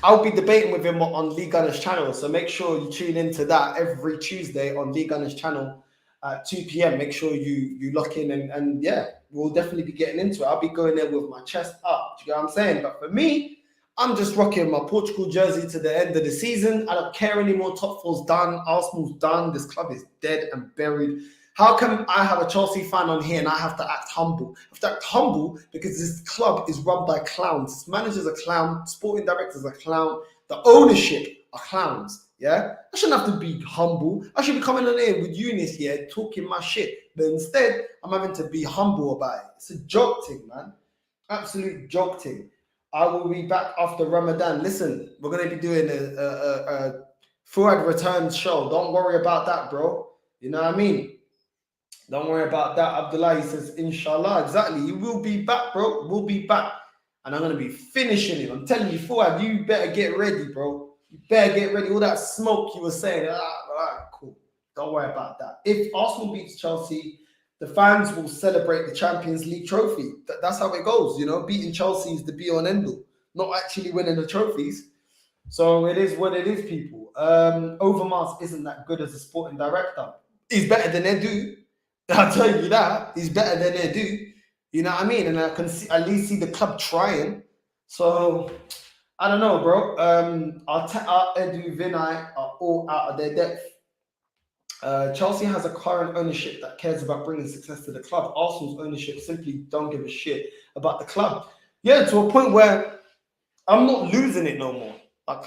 I'll be debating with him on Lee Gunner's channel, so make sure you tune into that every Tuesday on Lee Gunner's channel at 2 p.m. Make sure you lock in, and yeah, we'll definitely be getting into it. I'll be going there with my chest up. Do you know what I'm saying? But for me, I'm just rocking my Portugal jersey to the end of the season. I don't care anymore. Top four's done. Arsenal's done. This club is dead and buried. How come I have a Chelsea fan on here and I have to act humble? I have to act humble because this club is run by clowns. This manager's a clown. Sporting director's a clown. The ownership are clowns. Yeah? I shouldn't have to be humble. I should be coming on here with Eunice here talking my shit. But instead, I'm having to be humble about it. It's a joke thing, man. Absolute joke thing. I will be back after Ramadan. Listen, we're going to be doing a Fuad returns show. Don't worry about that, bro. You know what I mean? Don't worry about that. Abdullah, he says, inshallah. Exactly. You will be back, bro. We'll be back. And I'm going to be finishing it. I'm telling you, Fuad, you better get ready, bro. You better get ready. All that smoke you were saying. All right, cool. Don't worry about that. If Arsenal beats Chelsea, the fans will celebrate the Champions League trophy. That's how it goes, you know. Beating Chelsea is the be-all and end-all, not actually winning the trophies. So it is what it is, people. Overmars isn't that good as a sporting director. He's better than Edu. I'll tell you that. He's better than Edu. You know what I mean? And I can at least see the club trying. So I don't know, bro. Arteta, Edu, Vinay are all out of their depth. Chelsea has a current ownership that cares about bringing success to the club. Arsenal's ownership simply don't give a shit about the club. Yeah, to a point where I'm not losing it no more. Like,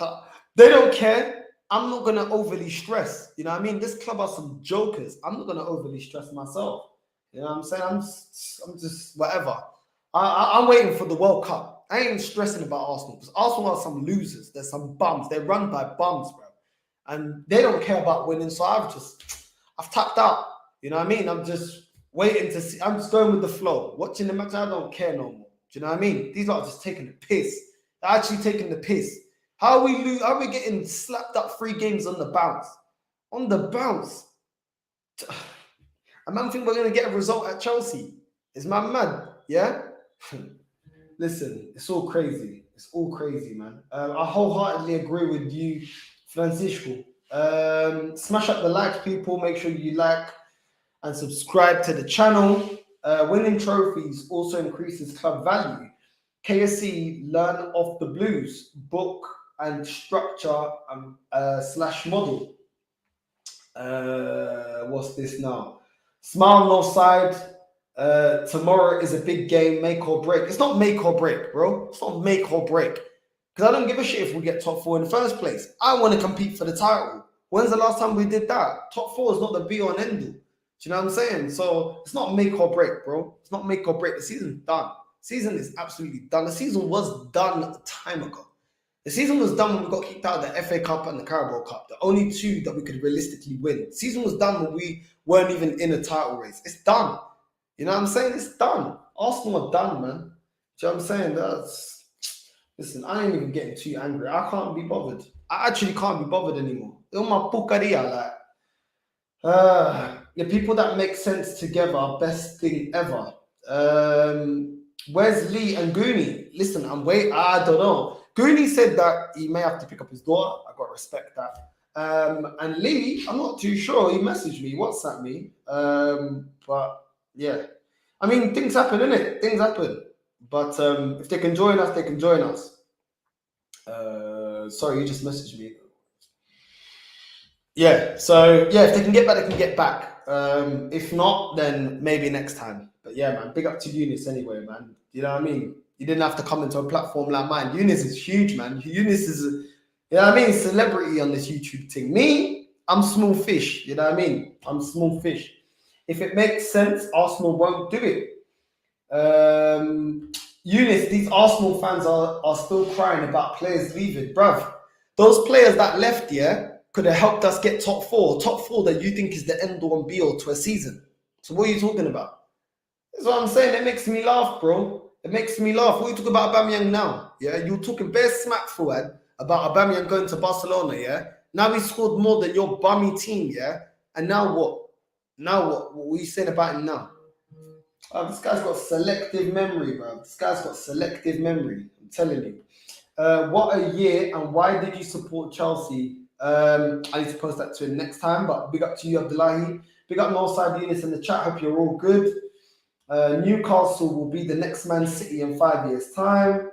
they don't care. I'm not going to overly stress. You know what I mean? This club are some jokers. I'm not going to overly stress myself. You know what I'm saying? I'm just whatever. I'm waiting for the World Cup. I ain't stressing about Arsenal because Arsenal are some losers. They're some bums. They're run by bums, bro. And they don't care about winning. So I've tapped out. You know what I mean? I'm just waiting to see. I'm just going with the flow. Watching the match, I don't care no more. Do you know what I mean? These are just taking the piss. They're actually taking the piss. How are we getting slapped up 3 games on the bounce? On the bounce. I man think we're gonna get a result at Chelsea. Is man mad? Yeah? Listen, it's all crazy. It's all crazy, man. I wholeheartedly agree with you, Francisco. Smash up the likes, people. Make sure you like and subscribe to the channel. Winning trophies also increases club value. KSC learn off the Blues book and structure slash model. What's this now? Smile no side. Tomorrow is a big game, make or break. It's not make or break, bro. It's not make or break. Because I don't give a shit if we get top 4 in the first place. I want to compete for the title. When's the last time we did that? Top 4 is not the be on end all. Do you know what I'm saying? So it's not make or break, bro. It's not make or break. The season's done. Season is absolutely done. The season was done a time ago. The season was done when we got kicked out of the FA Cup and the Carabao Cup. The only 2 that we could realistically win. The season was done when we weren't even in a title race. It's done. You know what I'm saying? It's done. Arsenal are done, man. Do you know what I'm saying? Listen, I ain't even getting too angry. I can't be bothered. I actually can't be bothered anymore. All my pucaria, the people that make sense together, best thing ever. Where's Lee and Goonie? Listen, I don't know. Goonie said that he may have to pick up his daughter. I got to respect that. And Lee, I'm not too sure. He messaged me, WhatsApp me. But yeah, I mean, things happen, innit? Things happen. But if they can join us, they can join us. Sorry, you just messaged me. Yeah, so yeah, if they can get back, they can get back. If not, then maybe next time. But yeah, man, big up to Eunice anyway, man. You know what I mean? You didn't have to come into a platform like mine. Eunice is huge, man. Eunice is, you know what I mean, celebrity on this YouTube thing. Me, I'm small fish. You know what I mean? I'm small fish. If it makes sense, Arsenal won't do it. Eunice, these Arsenal fans are still crying about players leaving. Bruv, those players that left, yeah, could have helped us get top 4. Top 4 that you think is the end all and be all to a season. So what are you talking about? That's what I'm saying. It makes me laugh, bro. It makes me laugh. What are you talking about Aubameyang now? Yeah, you're talking bare smack forward about Aubameyang going to Barcelona, yeah? Now he scored more than your bummy team, yeah? And now what? Now what? What are you saying about him now? This guy's got selective memory, bro. This guy's got selective memory. I'm telling you. What a year, and why did you support Chelsea? I need to post that to him next time, but big up to you, Abdullahi. Big up Northside Eunice in the chat. Hope you're all good. Newcastle will be the next Man City in 5 years' time.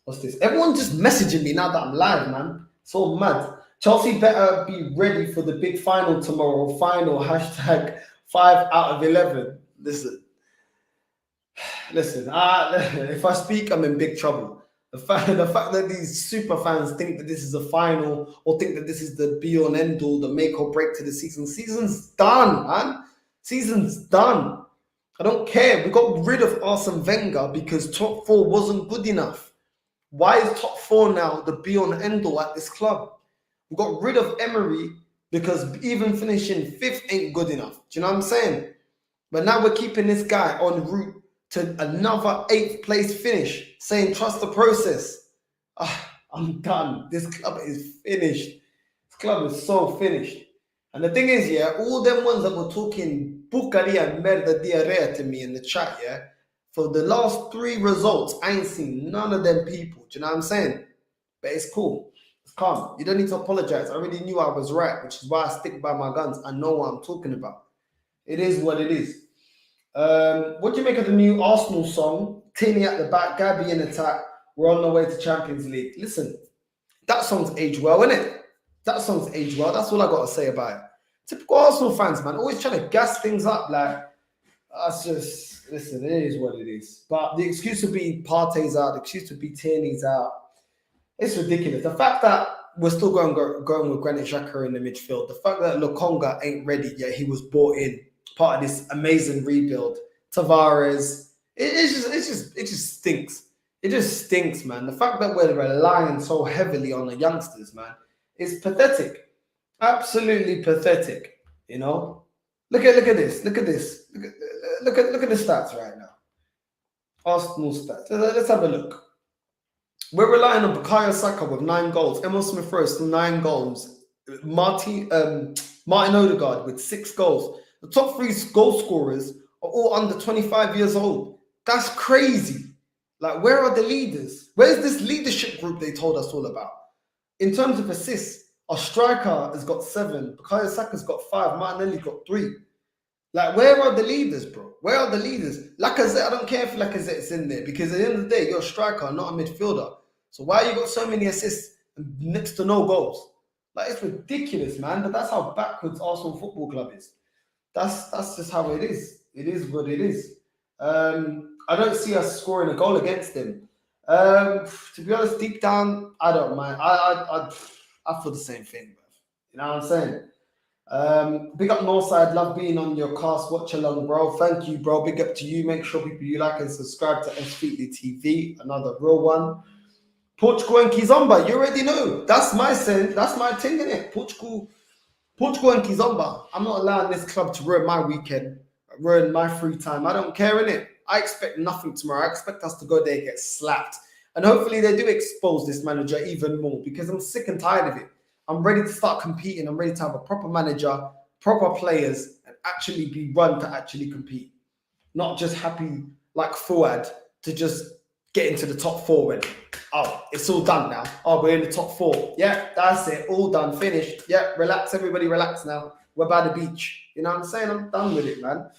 What's this? Everyone just messaging me now that I'm live, man. It's all mad. Chelsea better be ready for the big final tomorrow. Final hashtag 5 out of 11. Listen. If I speak, I'm in big trouble. The fact that these super fans think that this is a final or think that this is the be all and end all, the make or break to the season. Season's done, man. Season's done. I don't care. We got rid of Arsene Wenger because top 4 wasn't good enough. Why is top 4 now the be all and end all at this club? We got rid of Emery because even finishing 5th ain't good enough. Do you know what I'm saying? But now we're keeping this guy en route to another 8th place finish, saying trust the process. I'm done. This club is finished. This club is so finished. And the thing is, yeah, all them ones that were talking bucaria and merda diarrhea to me in the chat, yeah, for the last 3 results, I ain't seen none of them people. Do you know what I'm saying? But it's cool. It's calm. You don't need to apologize. I already knew I was right, which is why I stick by my guns. I know what I'm talking about. It is what it is. What do you make of the new Arsenal song? Tierney at the back, Gabby in attack. We're on the way to Champions League. Listen, that song's aged well, innit? That song's aged well. That's all I got to say about it. Typical Arsenal fans, man. Always trying to gas things up. Like, that's just, listen, it is what it is. But the excuse would be Partey's out. The excuse would be Tierney's out. It's ridiculous. The fact that we're still going with Granit Xhaka in the midfield. The fact that Lokonga ain't ready yet. He was brought in. Part of this amazing rebuild. Tavares, it just stinks. It just stinks, man. The fact that we're relying so heavily on the youngsters, man, is pathetic. Absolutely pathetic, you know? Look at this. Look at this. Look at the stats right now. Arsenal stats. Let's have a look. We're relying on Bukayo Saka with 9 goals. Emil Smith Rowe still 9 goals. Martin Odegaard with 6 goals. The top 3 goal scorers are all under 25 years old. That's crazy. Like, where are the leaders? Where's this leadership group they told us all about? In terms of assists, our striker has got 7. Bukayo Saka's got 5. Martinelli's got 3. Like, where are the leaders, bro? Where are the leaders? Lacazette, I don't care if Lacazette's in there, because at the end of the day, you're a striker, not a midfielder. So why you got so many assists and next to no goals? Like, it's ridiculous, man. But that's how backwards Arsenal Football Club is. That's just how it is. It is what it is. I don't see us scoring a goal against them. To be honest, deep down, I don't mind. I feel the same thing, bro. You know what I'm saying? Big up Northside, love being on your cast watch along, bro. Thank you, bro. Big up to you. Make sure people you like and subscribe to SFeetly TV, another real one. Portugal and Kizomba, you already know. That's my thing, innit? Portugal and Kizomba. I'm not allowing this club to ruin my weekend, ruin my free time. I don't care, innit? I expect nothing tomorrow. I expect us to go there and get slapped. And hopefully they do expose this manager even more, because I'm sick and tired of it. I'm ready to start competing. I'm ready to have a proper manager, proper players, and actually be run to actually compete. Not just happy like Fuad to just get into the top 4 and, oh, it's all done now. Oh, we're in the top 4. Yeah, that's it. All done, finished. Yeah, relax. Everybody relax now. We're by the beach. You know what I'm saying? I'm done with it, man.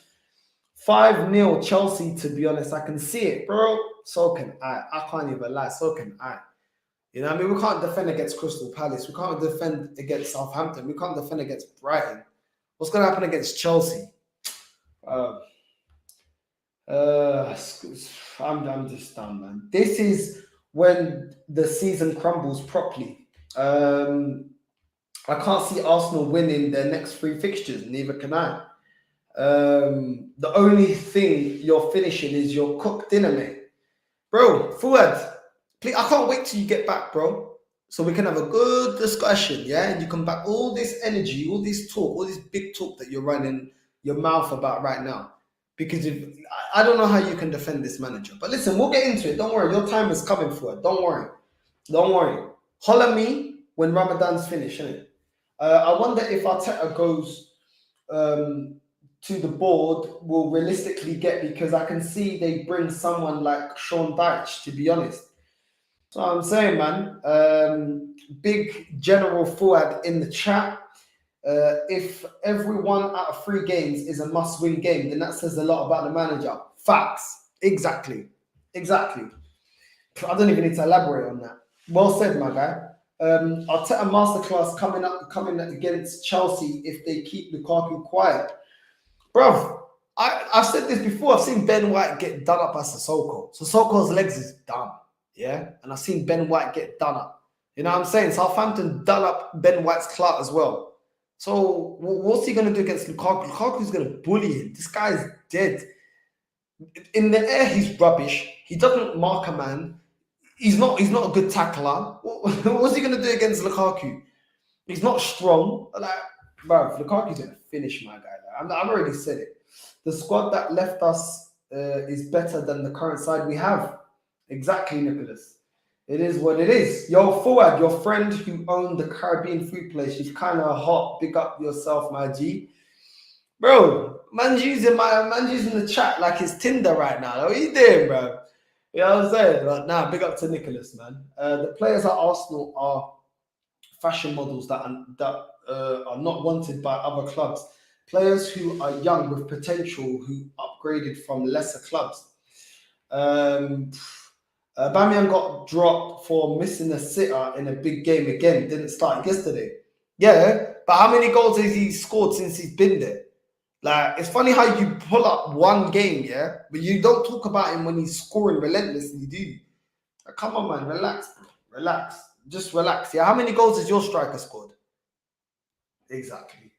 5-0 Chelsea, to be honest. I can see it, bro. So can I. I can't even lie. So can I. You know what I mean? We can't defend against Crystal Palace. We can't defend against Southampton. We can't defend against Brighton. What's going to happen against Chelsea? I'm just done, man. This is when the season crumbles properly. I can't see Arsenal winning their next 3 fixtures. Neither can I. The only thing you're finishing is your cooked dinner, mate. Bro, Fuad, please, I can't wait till you get back, bro. So we can have a good discussion, yeah? And you come back, all this energy, all this talk, all this big talk that you're running your mouth about right now. Because I don't know how you can defend this manager. But listen, we'll get into it. Don't worry. Your time is coming, Fuad. Don't worry. Don't worry. Holler me when Ramadan's finished, innit? I wonder if Arteta goes to the board will realistically get, because I can see they bring someone like Sean Dyche, to be honest. So I'm saying, man, big General Fuad in the chat. If every 1 out of 3 games is a must-win game, then that says a lot about the manager. Facts. Exactly. Exactly. I don't even need to elaborate on that. Well said, my guy. Arteta masterclass coming against Chelsea if they keep Lukaku quiet. Bruv, I've said this before. I've seen Ben White get done up by Sissoko. Sissoko's legs is done. Yeah? And I've seen Ben White get done up. You know what I'm saying? Southampton done up Ben White's clout as well. So what's he going to do against Lukaku? Lukaku's going to bully him. This guy's dead. In the air, he's rubbish. He doesn't mark a man. He's not a good tackler. What's he going to do against Lukaku? He's not strong. Like, bro, Lukaku's going to finish my guy. I've already said it. The squad that left us is better than the current side we have. Exactly, Nicholas. It is what it is. Yo, Fuad, your friend who owned the Caribbean food place, she's kind of hot. Big up yourself, my G. Bro, man's using the chat like it's Tinder right now. What are you doing, bro? You know what I'm saying? But nah, big up to Nicholas, man. The players at Arsenal are fashion models that are not wanted by other clubs. Players who are young with potential who upgraded from lesser clubs. Bamian got dropped for missing a sitter in a big game again. Didn't start yesterday. Yeah, but how many goals has he scored since he's been there? Like, it's funny how you pull up one game, yeah, but you don't talk about him when he's scoring relentlessly, do you? Like, come on, man, relax, bro. Relax. Just relax. Yeah, how many goals has your striker scored? Exactly.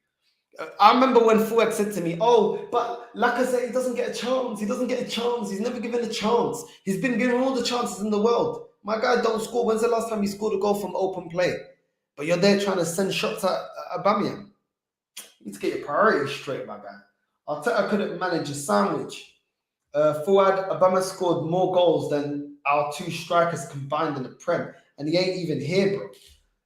I remember when Fuad said to me, oh, but Lacazette, he doesn't get a chance. He doesn't get a chance. He's never given a chance. He's been given all the chances in the world. My guy don't score. When's the last time he scored a goal from open play? But you're there trying to send shots at Aubameyang. You need to get your priorities straight, my guy. Arteta couldn't manage a sandwich. Fuad Obama scored more goals than our two strikers combined in the Prem, and he ain't even here,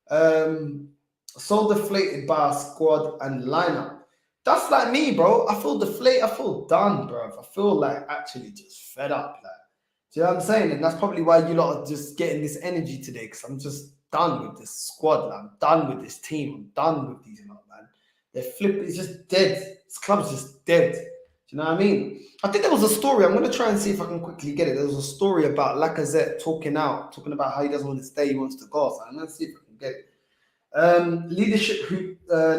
bro. So deflated by our squad and lineup. That's like me, bro. I feel deflated. I feel done, bro. I feel like actually just fed up. Like, do you know what I'm saying? And that's probably why you lot are just getting this energy today, because I'm just done with this squad. Like, I'm done with this team. I'm done with these lot, man. They're flipping. It's just dead. This club's just dead. Do you know what I mean? I think there was a story. I'm going to try and see if I can quickly get it. There was a story about Lacazette talking about how he doesn't want to stay. He wants to go. So I'm going to see if I can get it.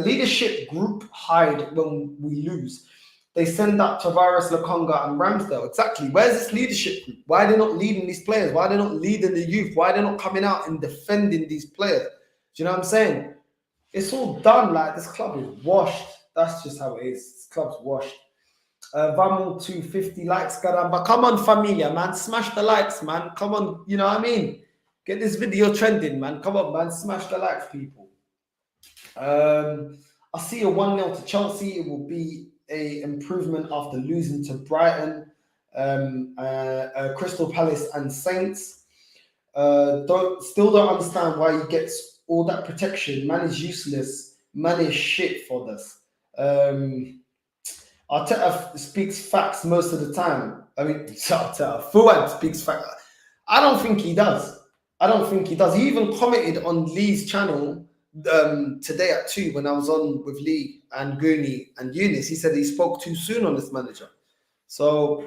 Leadership group hide when we lose. They send out Tavares, Lokonga, and Ramsdale. Exactly. Where's this leadership group? Why are they not leading these players? Why are they not leading the youth? Why are they not coming out and defending these players? Do you know what I'm saying? It's all done. Like, this club is washed. That's just how it is. This club's washed. Vamos to 50 likes, caramba. Come on, familia, man. Smash the likes, man. Come on. You know what I mean? Get this video trending, man. Come on, man. Smash the likes, people. I see a 1-0 to Chelsea. It will be a improvement after losing to Brighton, Crystal Palace and Saints. Still don't understand why he gets all that protection. Man is useless. Man is shit for this. Arteta speaks facts most of the time. I mean, Arteta, Fuad speaks facts. I don't think he does. He even commented on Lee's channel today at 2 when I was on with Lee and Goonie and Eunice. He said he spoke too soon on this manager. So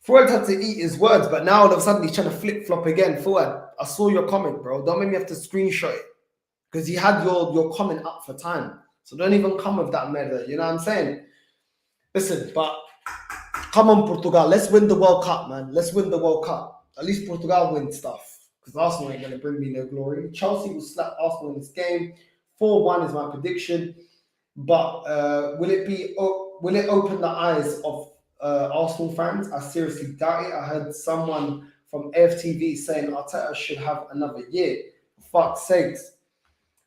Fuad had to eat his words, but now all of a sudden he's trying to flip-flop again. Fuad, I saw your comment, bro. Don't make me have to screenshot it, because you had your comment up for time. So don't even come with that murder. You know what I'm saying? Listen, but come on, Portugal. Let's win the World Cup, man. Let's win the World Cup. At least Portugal win stuff, because Arsenal ain't going to bring me no glory. Chelsea will slap Arsenal in this game. 4-1 is my prediction. But will it open the eyes of Arsenal fans? I seriously doubt it. I heard someone from AFTV saying Arteta should have another year. For fuck's sakes.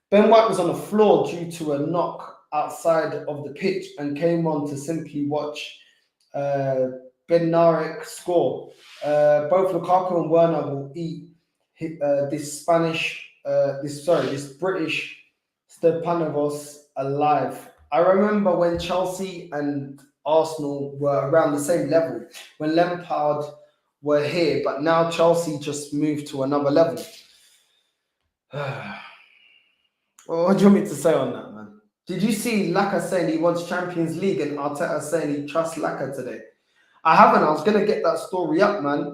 Ben White was on the floor due to a knock outside of the pitch and came on to simply watch Bednarek score. Both Lukaku and Werner will eat this British Stepanovos alive. I remember when Chelsea and Arsenal were around the same level, when Lampard were here, but now Chelsea just moved to another level. Well, what do you want me to say on that, man? Did you see Laka saying he wants Champions League and Arteta saying he trusts Laka today? I haven't. I was going to get that story up, man.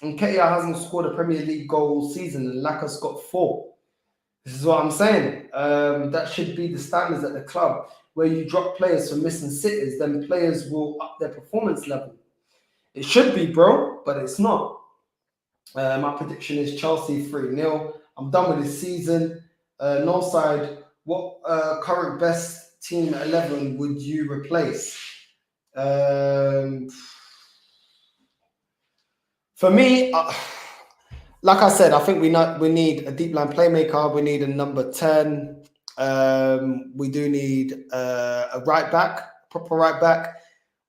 Nketiah hasn't scored a Premier League goal all season and Laka's got 4. This is what I'm saying. That should be the standards at the club, where you drop players for missing sitters, then players will up their performance level. It should be, bro, but it's not. My prediction is Chelsea 3-0. I'm done with this season. No side, what current best team 11 would you replace? For me, like I said, I think we need a deep line playmaker. We need a number 10. We do need a right back, proper right back.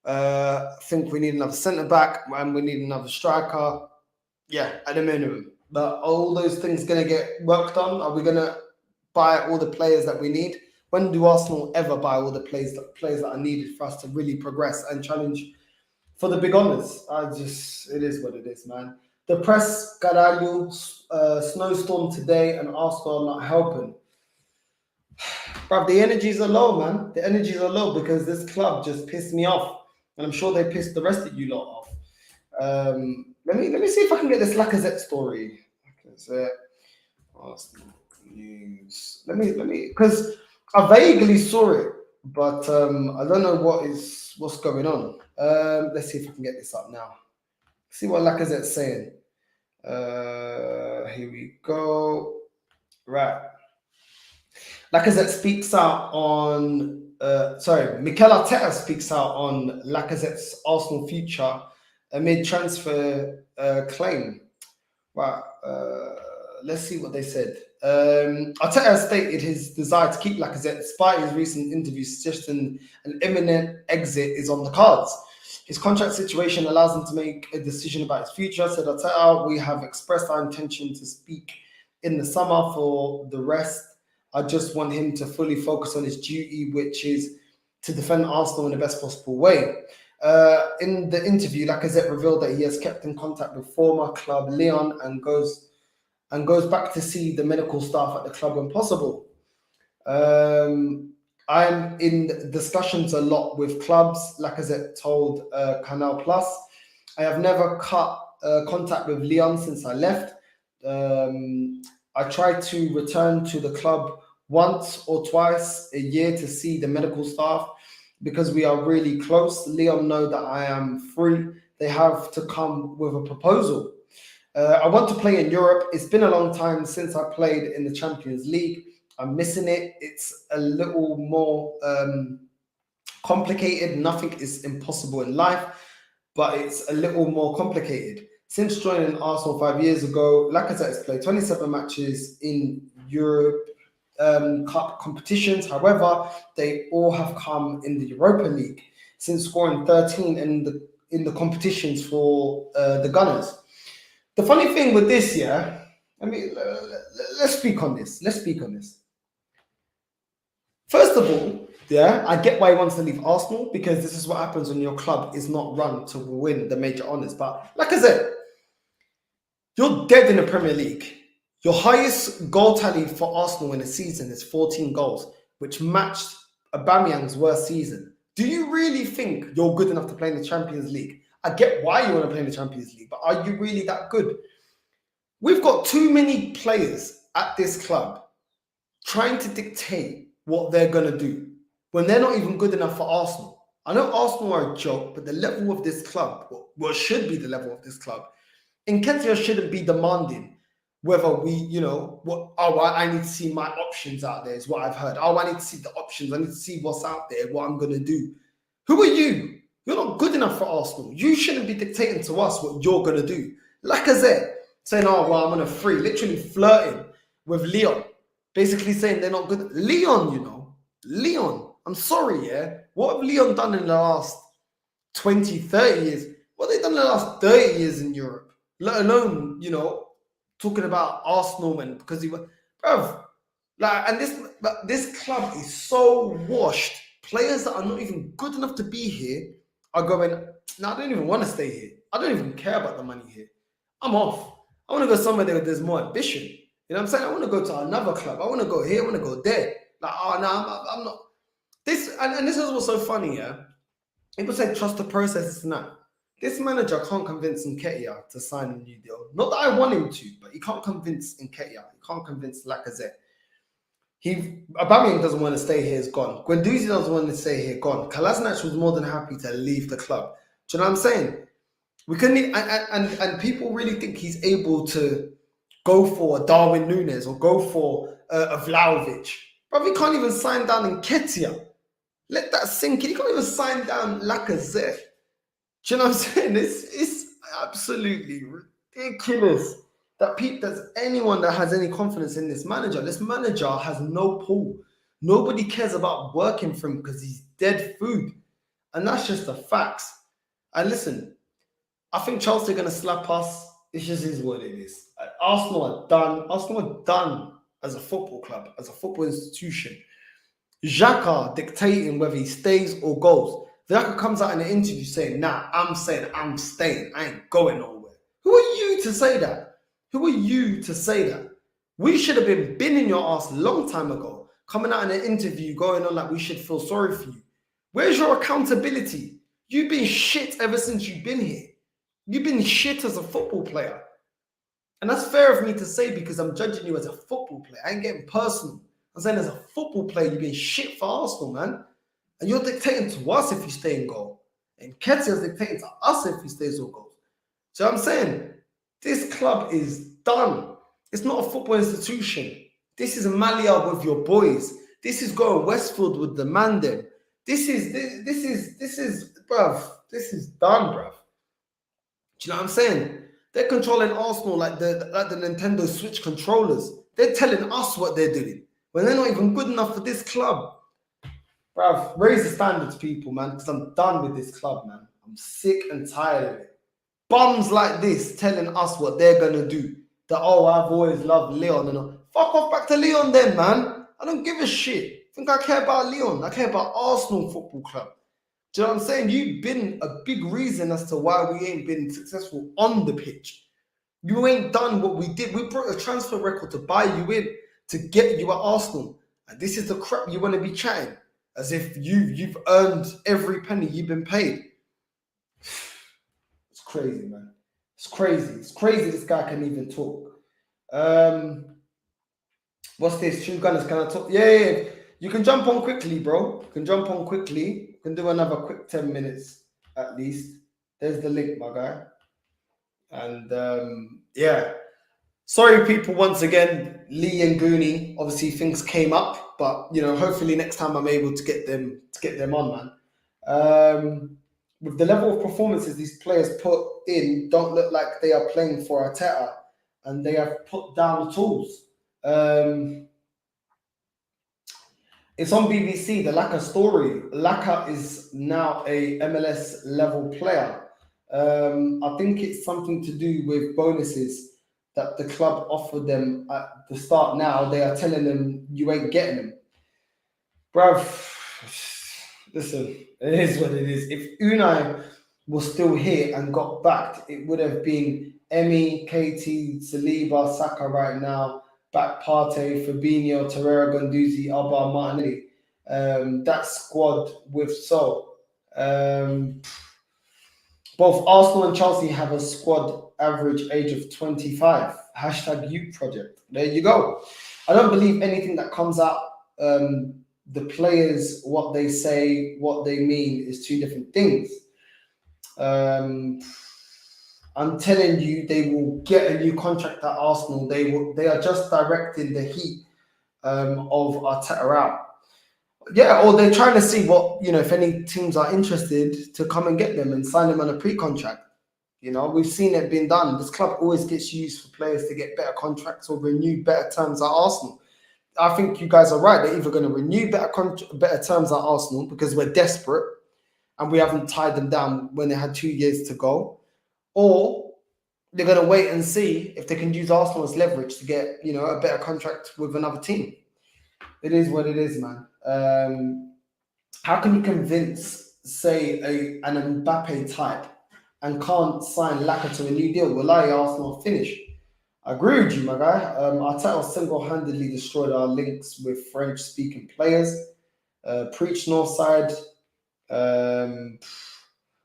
I think we need another centre back, and we need another striker. Yeah, at a minimum. But are all those things going to get worked on? Are we going to buy all the players that we need? When do Arsenal ever buy all the players that are needed for us to really progress and challenge for the big honours? It is what it is, man. The press, caralho, snowstorm today, and Arsenal not helping. Bruv, the energies are low, man. The energies are low because this club just pissed me off, and I'm sure they pissed the rest of you lot off. Let me see if I can get this Lacazette story. Lacazette, Arsenal news. Let me, because I vaguely saw it, but I don't know what's going on. Let's see if I can get this up now. See what Lacazette's saying. Here we go. Right. Lacazette speaks out on. Mikel Arteta speaks out on Lacazette's Arsenal future amid transfer claim. Right. let's see what they said. Arteta has stated his desire to keep Lacazette despite his recent interview suggesting an imminent exit is on the cards. His contract situation allows him to make a decision about his future, said Arteta. We have expressed our intention to speak in the summer. For the rest, I just want him to fully focus on his duty, which is to defend Arsenal in the best possible way. In the interview, Lacazette revealed that he has kept in contact with former club Lyon and goes back to see the medical staff at the club when possible. I'm in discussions a lot with clubs, Lacazette told Canal Plus. I have never cut contact with Lyon since I left. I try to return to the club once or twice a year to see the medical staff because we are really close. Lyon know that I am free. They have to come with a proposal. I want to play in Europe. It's been a long time since I played in the Champions League. I'm missing it. It's a little more complicated. Nothing is impossible in life, but it's a little more complicated. Since joining Arsenal 5 years ago, Lacazette has played 27 matches in Europe Cup competitions. However, they all have come in the Europa League, since scoring 13 in the competitions for the Gunners. The funny thing with this, let's speak on this. First of all, I get why he wants to leave Arsenal, because this is what happens when your club is not run to win the major honours. But like I said, you're dead in the Premier League. Your highest goal tally for Arsenal in a season is 14 goals, which matched Aubameyang's worst season. Do you really think you're good enough to play in the Champions League? I get why you want to play in the Champions League, but are you really that good? We've got too many players at this club trying to dictate what they're going to do when they're not even good enough for Arsenal. I know Arsenal are a joke, but the level of this club, what should be the level of this club, Nketiah shouldn't be demanding whether we, I need to see my options out there is what I've heard. I need to see the options. I need to see what's out there, what I'm going to do. Who are you? You're not good enough for Arsenal. You shouldn't be dictating to us what you're going to do. Lacazette saying, I'm on a free, literally flirting with Lyon, basically saying they're not good. Lyon, I'm sorry, what have Lyon done in the last 20, 30 years? What have they done in the last 30 years in Europe? Let alone, talking about Arsenal and because he went, this club is so washed. Players that are not even good enough to be here are going, I don't even want to stay here. I don't even care about the money here. I'm off. I want to go somewhere where there's more ambition. You know what I'm saying? I want to go to another club. I want to go here. I want to go there. I'm not. This and this is what's so funny, People say trust the process. It's not. This manager can't convince Nketiah to sign a new deal. Not that I want him to, but he can't convince Nketiah. He can't convince Lacazette. Aubameyang doesn't want to stay here, is gone. Guendouzi doesn't want to stay here, gone. Kolasinac was more than happy to leave the club. Do you know what I'm saying? We couldn't, and people really think he's able to go for a Darwin Núñez or go for a Vlahovic. But he can't even sign down Nketiah. Let that sink in. He can't even sign down Lacazette. Do you know what I'm saying? It's absolutely ridiculous that there's anyone that has any confidence in this manager. This manager has no pull. Nobody cares about working for him because he's dead food. And that's just the facts. And listen, I think Chelsea are going to slap us. It just is what it is. Arsenal are done. Arsenal are done as a football club, as a football institution. Xhaka dictating whether he stays or goes. Xhaka comes out in an interview saying, I'm staying. I ain't going nowhere. Who are you to say that? Who are you to say that? We should have been in your ass a long time ago, coming out in an interview going on like we should feel sorry for you. Where's your accountability? You've been shit ever since you've been here. You've been shit as a football player. And that's fair of me to say because I'm judging you as a football player. I ain't getting personal. I'm saying as a football player, you've been shit for Arsenal, man. And you're dictating to us if you stay in goal. And Nketiah's dictating to us if he stays or goals. So I'm saying, this club is done. It's not a football institution. This is Malia with your boys. This is going Westfield with the man then. This is bruv. This is done, bruv. Do you know what I'm saying? They're controlling Arsenal like the Nintendo Switch controllers. They're telling us what they're doing when they're not even good enough for this club. Bruv, raise the standards, people, man, because I'm done with this club, man. I'm sick and tired of it. Bums like this telling us what they're gonna do. That, oh, I've always loved Leon and all. Fuck off back to Leon then, man. I don't give a shit. Think I care about Leon? I care about Arsenal Football Club. Do you know what I'm saying? You've been a big reason as to why we ain't been successful on the pitch. You ain't done what we did. We brought a transfer record to buy you in, to get you at Arsenal. And this is the crap you want to be chatting, as if you've earned every penny you've been paid. It's crazy, man. It's crazy. It's crazy this guy can even talk. What's this? True Gunners, can I talk? Yeah. You can jump on quickly, bro. You can jump on quickly. You can do another quick 10 minutes at least. There's the link, my guy. And yeah. Sorry, people, once again, Lee and Goonie. Obviously, things came up, but hopefully next time I'm able to get them on, man. With the level of performances these players put in, don't look like they are playing for Arteta, and they have put down the tools. It's on BBC, the Laka story. Laka is now a MLS level player. I think it's something to do with bonuses that the club offered them at the start. Now they are telling them you ain't getting them. Bruv, listen, it is what it is. If Unai was still here and got backed, it would have been Emi, KT, Saliba, Saka right now, back Partey, Fabinho, Torreira, Guendouzi, Alba, Martinelli. That squad with Sol. Both Arsenal and Chelsea have a squad average age of 25. Hashtag youth project. There you go. I don't believe anything that comes out. The players, what they say, what they mean is two different things. I'm telling you, they will get a new contract at Arsenal. They are just directing the heat of Arteta out. Yeah, or they're trying to see what, if any teams are interested to come and get them and sign them on a pre-contract. We've seen it being done. This club always gets used for players to get better contracts or renew better terms at Arsenal. I think you guys are right. They're either going to renew better terms at Arsenal because we're desperate and we haven't tied them down when they had 2 years to go, or they're going to wait and see if they can use Arsenal as leverage to get, a better contract with another team. It is what it is, man. How can you convince, say, an Mbappe type and can't sign Laka to a new deal? Will Arsenal finish? I agree with you, my guy. Arteta single-handedly destroyed our links with French-speaking players. Preach Northside.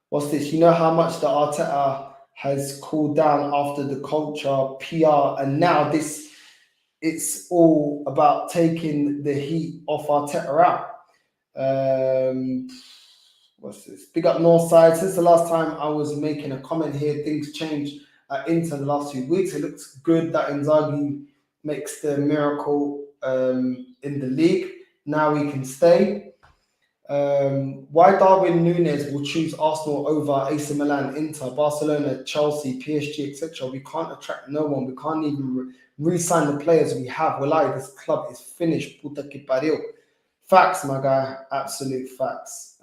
What's this? You know how much the Arteta has cooled down after the culture, PR, and now it's all about taking the heat off Arteta out. What's this? Big up Northside. Since the last time I was making a comment here, things changed at Inter the last few weeks. It looks good that Inzaghi makes the miracle in the league. Now we can stay. Why Darwin Núñez will choose Arsenal over AC Milan, Inter, Barcelona, Chelsea, PSG, etc. We can't attract no one. We can't even re-sign the players we have. Wallahi, this club is finished. Puta que pariu. Facts, my guy. Absolute facts.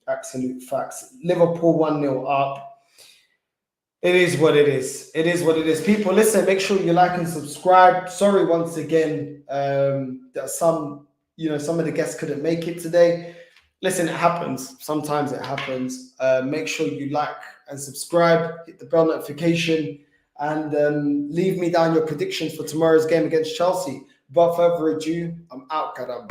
Absolute facts. Liverpool 1-0 up. It is what it is. It is what it is. People, listen, make sure you like and subscribe. Sorry once again that some of the guests couldn't make it today. Listen, it happens. Sometimes it happens. Make sure you like and subscribe, hit the bell notification, and leave me down your predictions for tomorrow's game against Chelsea. Without further ado, I'm out, Kadam.